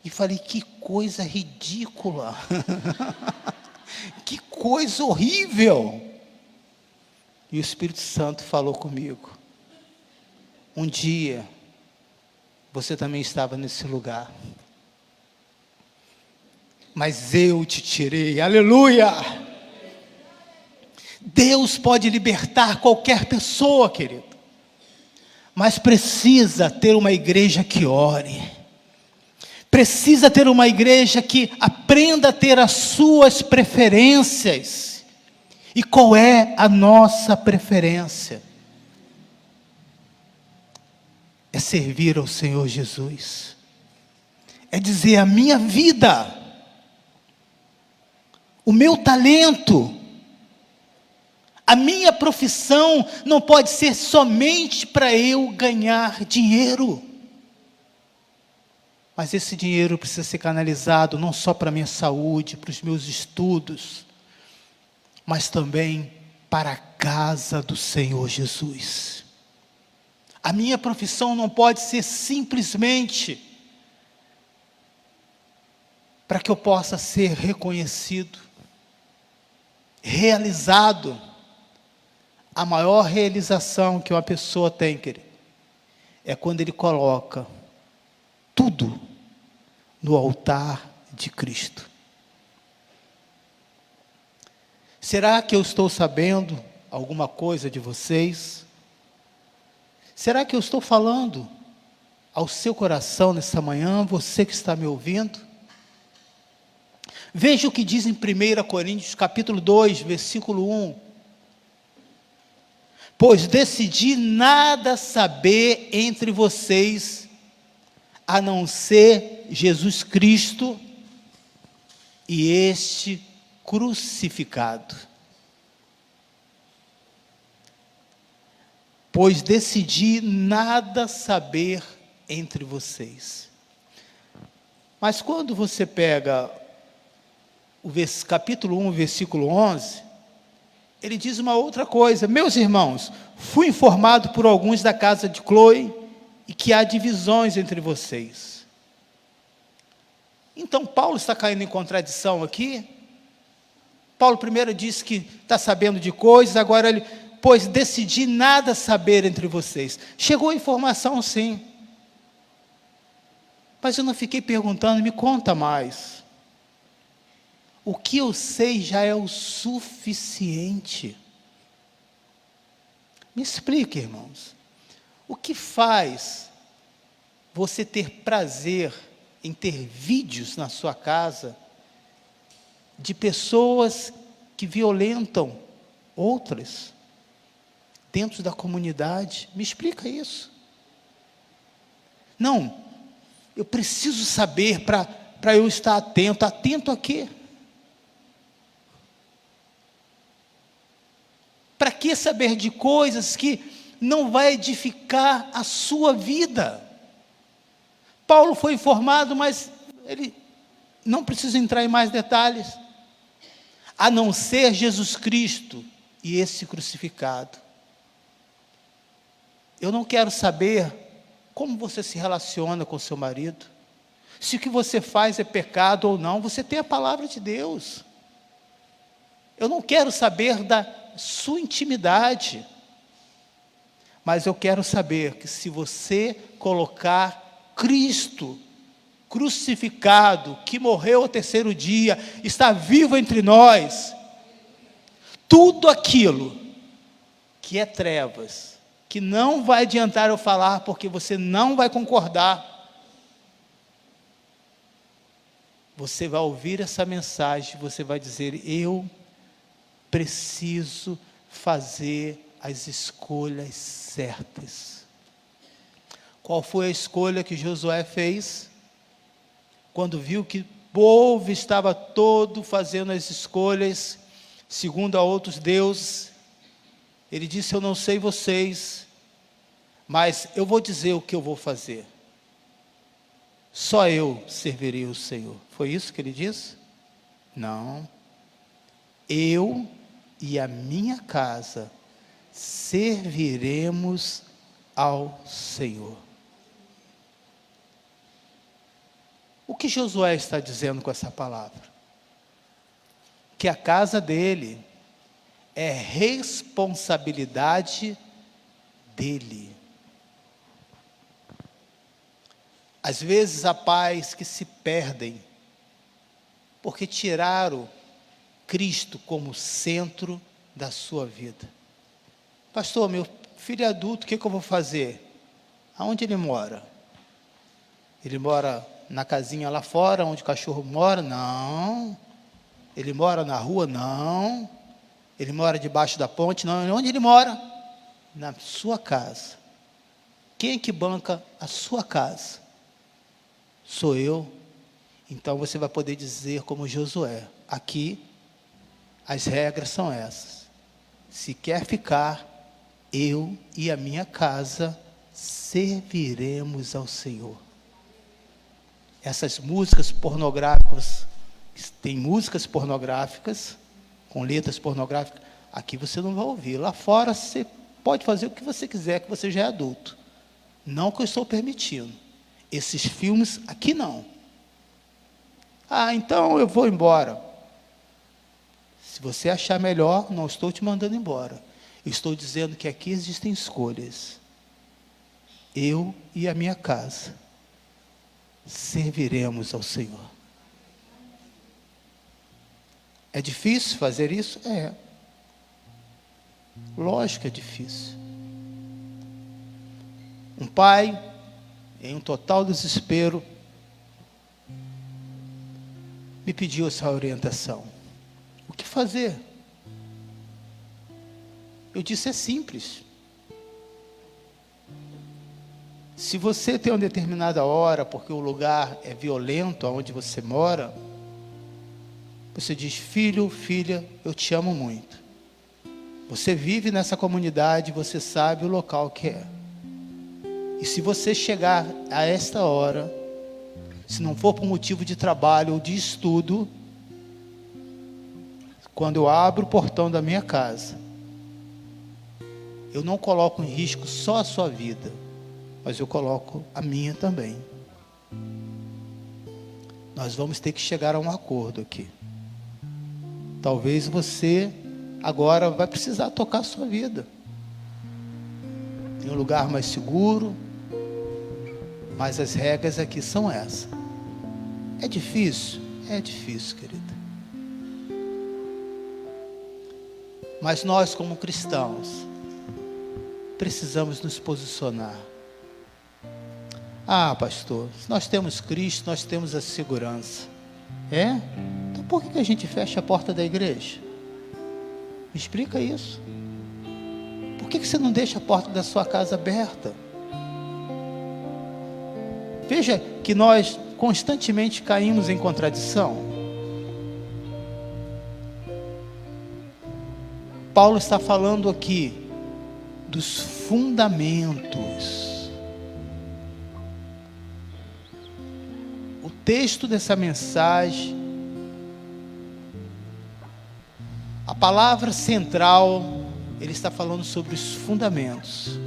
E falei, que coisa ridícula. Que coisa horrível. E o Espírito Santo falou comigo. Um dia, você também estava nesse lugar. Mas eu te tirei, aleluia. Deus pode libertar qualquer pessoa, querido, mas precisa ter uma igreja que ore, precisa ter uma igreja que aprenda a ter as suas preferências. E qual é a nossa preferência? É servir ao Senhor Jesus, é dizer, a minha vida, o meu talento, a minha profissão não pode ser somente para eu ganhar dinheiro. Mas esse dinheiro precisa ser canalizado não só para a minha saúde, para os meus estudos, mas também para a casa do Senhor Jesus. A minha profissão não pode ser simplesmente para que eu possa ser reconhecido, realizado. A maior realização que uma pessoa tem, querido, é quando ele coloca tudo no altar de Cristo. Será que eu estou sabendo alguma coisa de vocês? Será que eu estou falando ao seu coração nessa manhã, você que está me ouvindo? Veja o que diz em 1 Coríntios, capítulo 2, versículo 1. Pois decidi nada saber entre vocês, a não ser Jesus Cristo e este crucificado. Pois decidi nada saber entre vocês. Mas quando você pega o capítulo 1, versículo 11... ele diz uma outra coisa. Meus irmãos, fui informado por alguns da casa de Cloe, e que há divisões entre vocês. Então, Paulo está caindo em contradição aqui. Paulo primeiro disse que está sabendo de coisas, agora ele, pois decidi nada saber entre vocês. Chegou a informação, sim. Mas eu não fiquei perguntando, me conta mais. O que eu sei já é o suficiente. Me explique, irmãos. O que faz você ter prazer em ter vídeos na sua casa de pessoas que violentam outras dentro da comunidade? Me explica isso. Não, eu preciso saber para eu estar atento. Atento a quê? Para que saber de coisas que não vai edificar a sua vida? Paulo foi informado, mas ele não precisa entrar em mais detalhes, a não ser Jesus Cristo e esse crucificado. Eu não quero saber como você se relaciona com seu marido, se o que você faz é pecado ou não. Você tem a palavra de Deus. Eu não quero saber da sua intimidade, mas eu quero saber que se você colocar Cristo crucificado, que morreu ao terceiro dia, está vivo entre nós, tudo aquilo que é trevas, que não vai adiantar eu falar, porque você não vai concordar, você vai ouvir essa mensagem, você vai dizer: eu preciso fazer as escolhas certas. Qual foi a escolha que Josué fez? Quando viu que o povo estava todo fazendo as escolhas segundo a outros deuses, ele disse: eu não sei vocês, mas eu vou dizer o que eu vou fazer. Só eu servirei o Senhor. Foi isso que ele disse? Não. Eu e a minha casa serviremos ao Senhor. O que Josué está dizendo com essa palavra? Que a casa dele é responsabilidade dele. Às vezes há pais que se perdem porque tiraram Cristo como centro da sua vida. Pastor, meu filho é adulto, o que eu vou fazer? Aonde ele mora? Ele mora na casinha lá fora, onde o cachorro mora? Não. Ele mora na rua? Não. Ele mora debaixo da ponte? Não. Onde ele mora? Na sua casa. Quem é que banca a sua casa? Sou eu. Então você vai poder dizer como Josué: aqui as regras são essas. Se quer ficar, eu e a minha casa serviremos ao Senhor. Essas músicas pornográficas, tem músicas pornográficas, com letras pornográficas, aqui você não vai ouvir. Lá fora você pode fazer o que você quiser, que você já é adulto. Não que eu estou permitindo. Esses filmes, aqui não. Ah, então eu vou embora. Se você achar melhor, não estou te mandando embora. Eu estou dizendo que aqui existem escolhas. Eu e a minha casa serviremos ao Senhor. É difícil fazer isso? É. Lógico que é difícil. Um pai, em um total desespero, me pediu essa orientação. O que fazer? Eu disse: é simples. Se você tem uma determinada hora, porque o lugar é violento, onde você mora, você diz: filho, filha, eu te amo muito. Você vive nessa comunidade, você sabe o local que é. E se você chegar a esta hora, se não for por motivo de trabalho ou de estudo, quando eu abro o portão da minha casa, eu não coloco em risco só a sua vida, mas eu coloco a minha também. Nós vamos ter que chegar a um acordo aqui. Talvez você agora vai precisar tocar a sua vida em um lugar mais seguro, mas as regras aqui são essas. É difícil? É difícil, querida. Mas nós, como cristãos, precisamos nos posicionar. Ah, pastor, nós temos Cristo, nós temos a segurança. É? Então por que a gente fecha a porta da igreja? Me explica isso. Por que você não deixa a porta da sua casa aberta? Veja que nós constantemente caímos em contradição. Paulo está falando aqui dos fundamentos. O texto dessa mensagem, a palavra central, ele está falando sobre os fundamentos.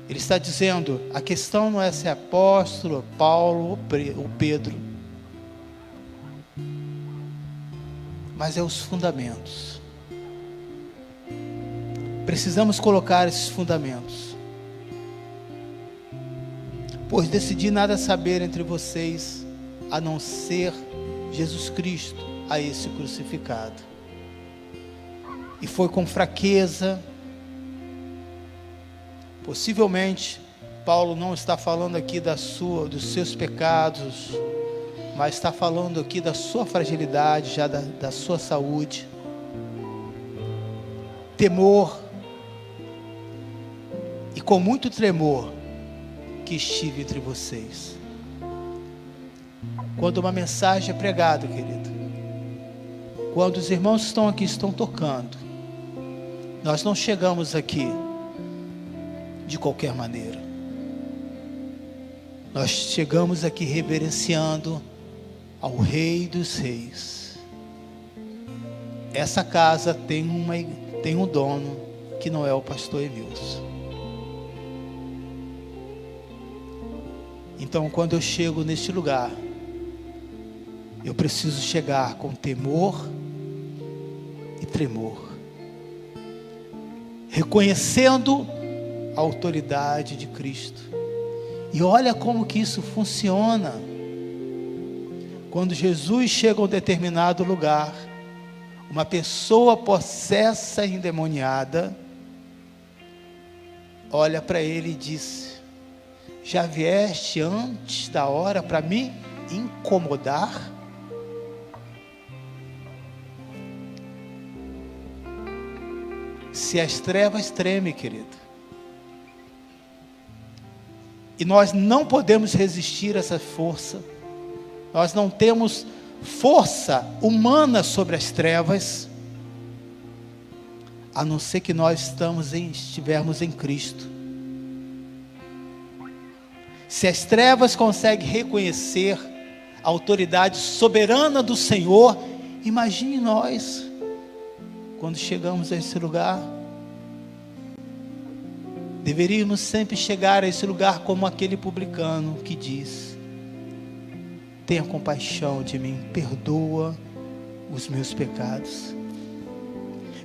Ele está dizendo, a questão não é se é apóstolo, Paulo ou Pedro. mas é os fundamentos. Precisamos colocar esses fundamentos. Pois decidi nada saber entre vocês, a não ser Jesus Cristo, a esse crucificado. E foi com fraqueza. Possivelmente, Paulo não está falando aqui dos seus pecados, mas está falando aqui da sua fragilidade, já da sua saúde. Temor, e com muito tremor, que estive entre vocês. Quando uma mensagem é pregada, querido, quando os irmãos que estão aqui estão tocando, nós não chegamos aqui de qualquer maneira. Nós chegamos aqui reverenciando ao Rei dos Reis. Essa casa tem um dono que não é o pastor Emilson. Então, quando eu chego neste lugar, eu preciso chegar com temor e tremor, reconhecendo a autoridade de Cristo. E olha como que isso funciona. Quando Jesus chega a um determinado lugar, uma pessoa possessa e endemoniada olha para ele e diz: já vieste antes da hora para me incomodar? Se as trevas tremem, querido, e nós não podemos resistir a essa força, nós não temos força humana sobre as trevas, a não ser que nós estivermos em Cristo. Se as trevas conseguem reconhecer a autoridade soberana do Senhor, imagine nós, quando chegamos a esse lugar. Deveríamos sempre chegar a esse lugar como aquele publicano que diz: tenha compaixão de mim, perdoa os meus pecados.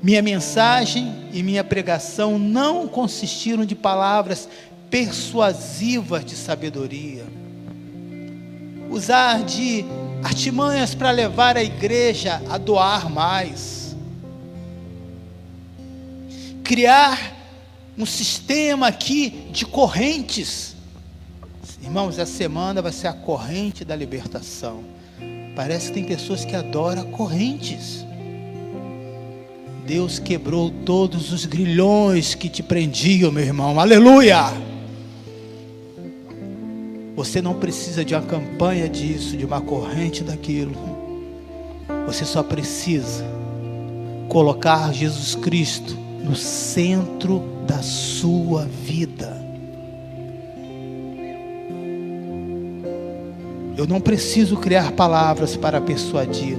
Minha mensagem e minha pregação não consistiram de palavras persuasivas de sabedoria, usar de artimanhas para levar a igreja a doar mais, criar um sistema aqui de correntes. Irmãos, essa semana vai ser a corrente da libertação. Parece que tem pessoas que adoram correntes. Deus quebrou todos os grilhões que te prendiam, meu irmão. Aleluia! Você não precisa de uma campanha disso, de uma corrente daquilo. Você só precisa colocar Jesus Cristo no centro da sua vida. Eu não preciso criar palavras para persuadir.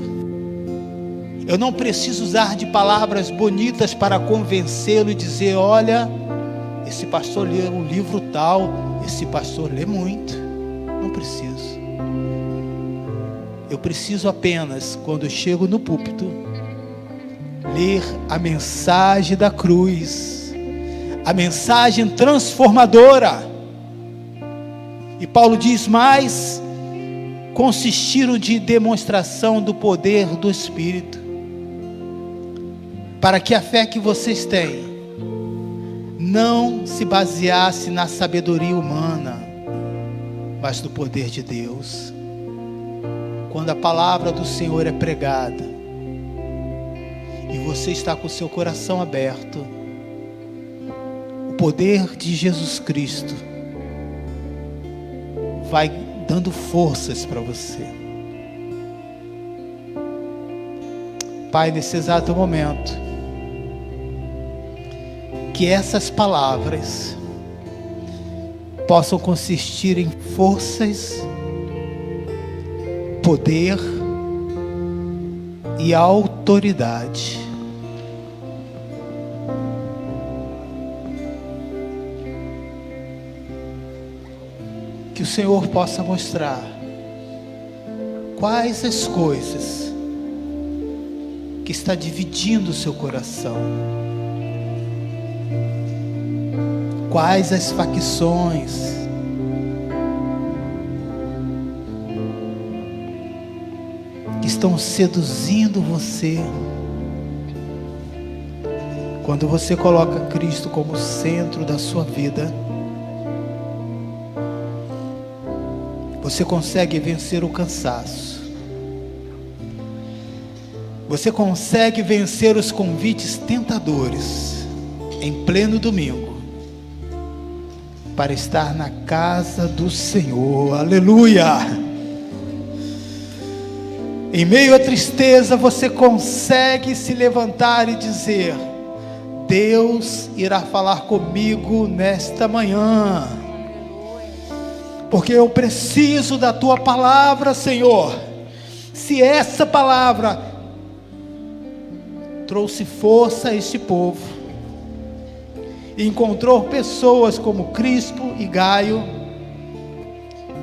Eu não preciso usar de palavras bonitas para convencê-lo e dizer: olha, esse pastor lê um livro tal, esse pastor lê muito. Não preciso. Eu preciso apenas, quando eu chego no púlpito, ler a mensagem da cruz, a mensagem transformadora. E Paulo diz mais: consistiram de demonstração do poder do Espírito, para que a fé que vocês têm não se baseasse na sabedoria humana, mas no poder de Deus. Quando a palavra do Senhor é pregada e você está com o seu coração aberto, o poder de Jesus Cristo vai dando forças para você. Pai, nesse exato momento, que essas palavras possam consistir em forças, poder e autoridade. Que o Senhor possa mostrar quais as coisas que está dividindo o seu coração? Quais as facções que estão seduzindo você? Quando você coloca Cristo como centro da sua vida, você consegue vencer o cansaço. Você consegue vencer os convites tentadores em pleno domingo para estar na casa do Senhor. Aleluia! Em meio à tristeza, você consegue se levantar e dizer: Deus irá falar comigo nesta manhã, porque eu preciso da tua palavra, Senhor. Se essa palavra trouxe força a este povo, e encontrou pessoas como Crispo e Gaio,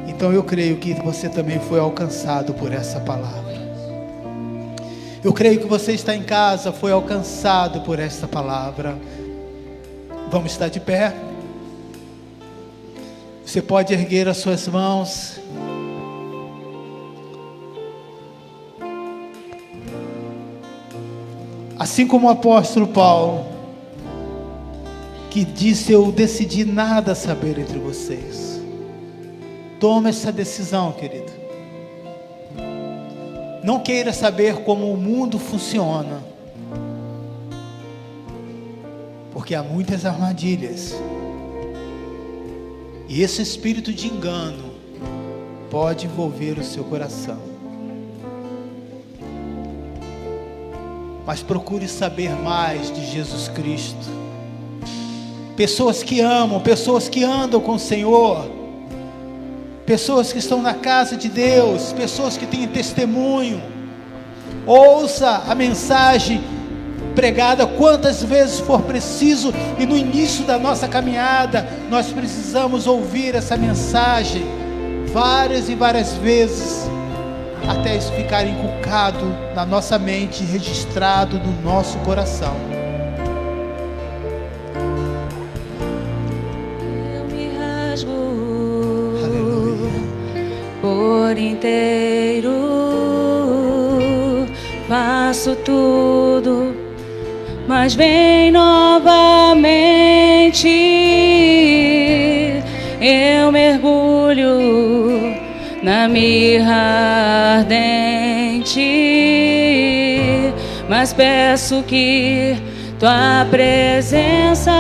então eu creio que você também foi alcançado por essa palavra. Eu creio que você está em casa, foi alcançado por esta palavra. Vamos estar de pé. Você pode erguer as suas mãos. Assim como o apóstolo Paulo, que disse: eu decidi nada saber entre vocês. Toma essa decisão, querido. Não queira saber como o mundo funciona, porque há muitas armadilhas, e esse espírito de engano pode envolver o seu coração. Mas procure saber mais de Jesus Cristo. Pessoas que amam, pessoas que andam com o Senhor, pessoas que estão na casa de Deus, pessoas que têm testemunho. Ouça a mensagem pregada quantas vezes for preciso, e no início da nossa caminhada nós precisamos ouvir essa mensagem várias e várias vezes, até isso ficar inculcado na nossa mente, registrado no nosso coração. Por inteiro faço tudo, mas vem novamente. Eu mergulho na mirra ardente, mas peço que tua presença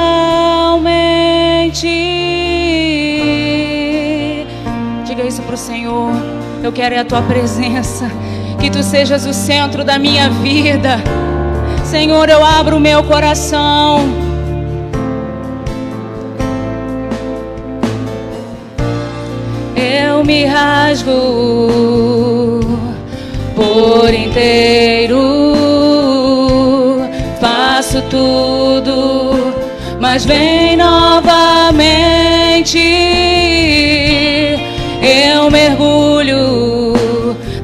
aumente. Diga isso para o Senhor: eu quero a tua presença, que tu sejas o centro da minha vida. Senhor, eu abro o meu coração. Eu me rasgo por inteiro, faço tudo, mas vem novamente. Eu mergulho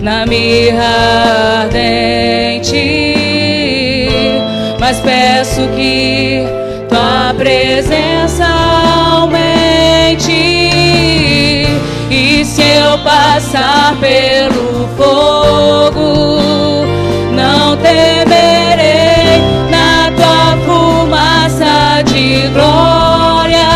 na mirra ardente, mas peço que tua presença aumente. E se eu passar pelo fogo, não temerei, na tua fumaça de glória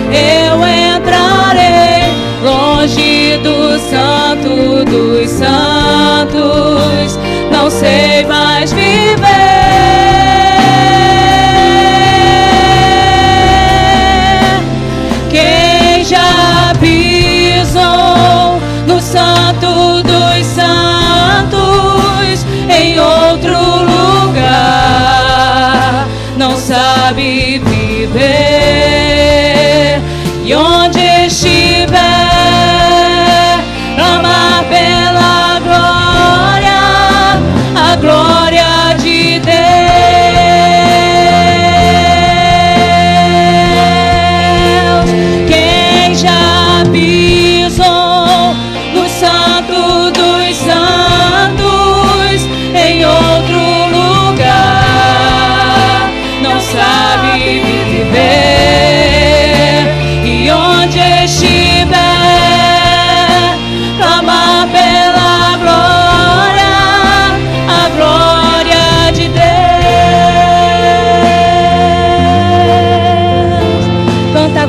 eu entrarei, longe do santo dos santos.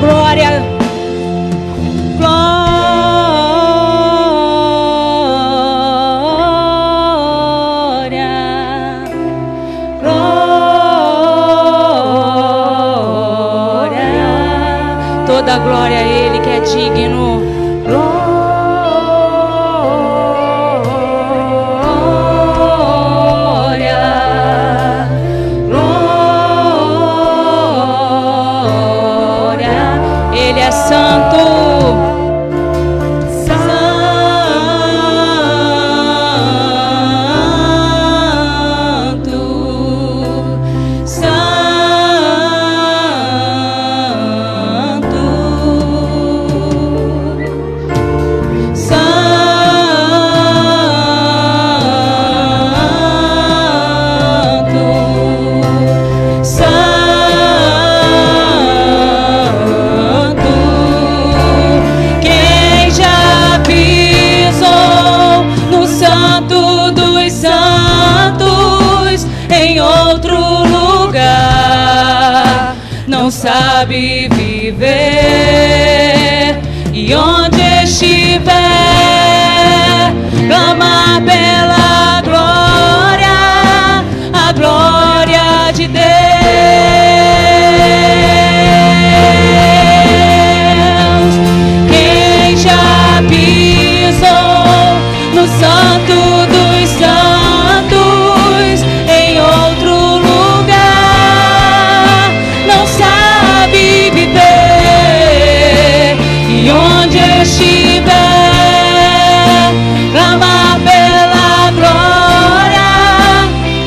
glória. Toda glória a Ele que é digno. Glória, glória. Ele é santo. Sabe viver e onde estiver, clamar pela glória, a glória de Deus. Quem já pisou no santo dos santos, em outro lugar, não sabe viver, e onde estiver, clamar pela glória,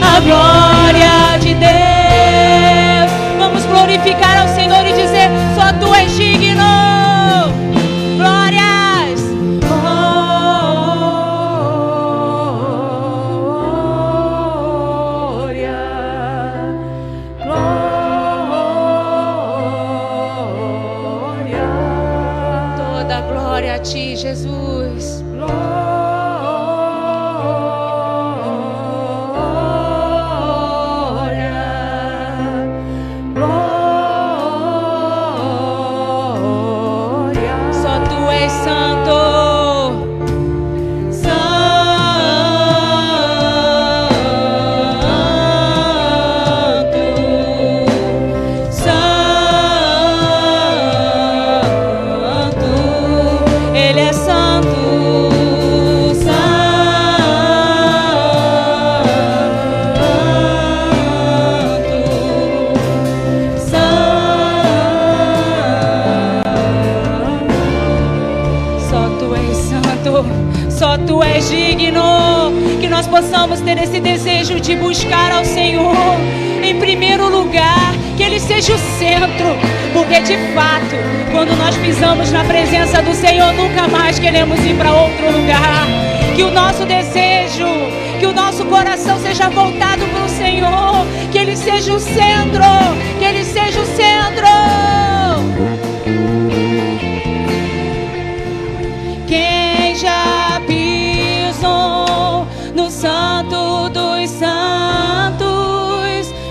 a glória de Deus. Vamos glorificar ao Senhor e dizer: só Tu és digno. Glórias. Toda glória a Ti, Jesus. Só Tu és santo. Ele é santo, só Tu és santo, só Tu és digno. Que nós possamos ter esse desejo de buscar ao Senhor em primeiro lugar, que Ele seja o centro, porque de fato, quando nós pisamos na presença do Senhor, nunca mais queremos ir para outro lugar. Que o nosso desejo, que o nosso coração seja voltado para o Senhor, que Ele seja o centro, que Ele seja o centro. Quem já pisou no santo dos santos,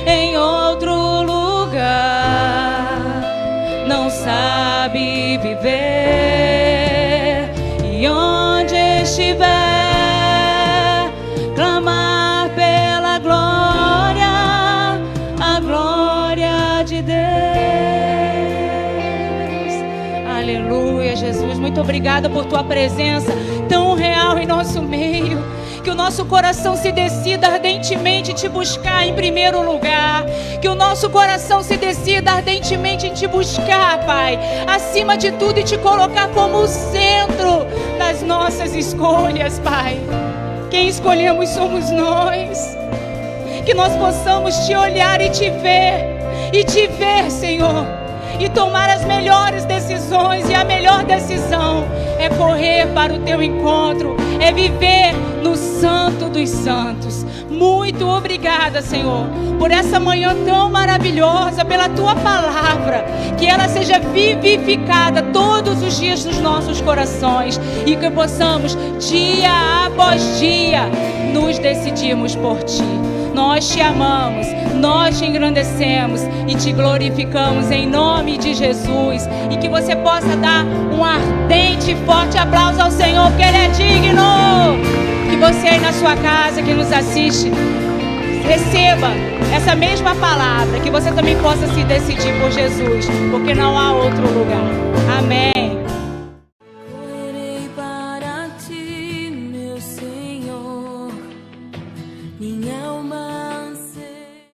em outro lugar, não sabe viver, e onde estiver, clamar pela glória, a glória de Deus. Aleluia, Jesus, muito obrigada por Tua presença tão real em nosso meio. Que o nosso coração se decida ardentemente em Te buscar em primeiro lugar. Que o nosso coração se decida ardentemente em Te buscar, Pai, acima de tudo, e Te colocar como o centro das nossas escolhas, Pai. Quem escolhemos somos nós. Que nós possamos Te olhar e Te ver, Senhor, e tomar as melhores decisões. E a melhor decisão é correr para o Teu encontro, é viver no Santo dos Santos. Muito obrigada, Senhor, por essa manhã tão maravilhosa, pela Tua palavra. Que ela seja vivificada todos os dias nos nossos corações, e que possamos, dia após dia, nos decidirmos por Ti. Nós te amamos, nós te engrandecemos e te glorificamos em nome de Jesus. E que você possa dar um ardente e forte aplauso ao Senhor, porque Ele é digno. Que você aí na sua casa, que nos assiste, receba essa mesma palavra, que você também possa se decidir por Jesus, porque não há outro lugar. Amém.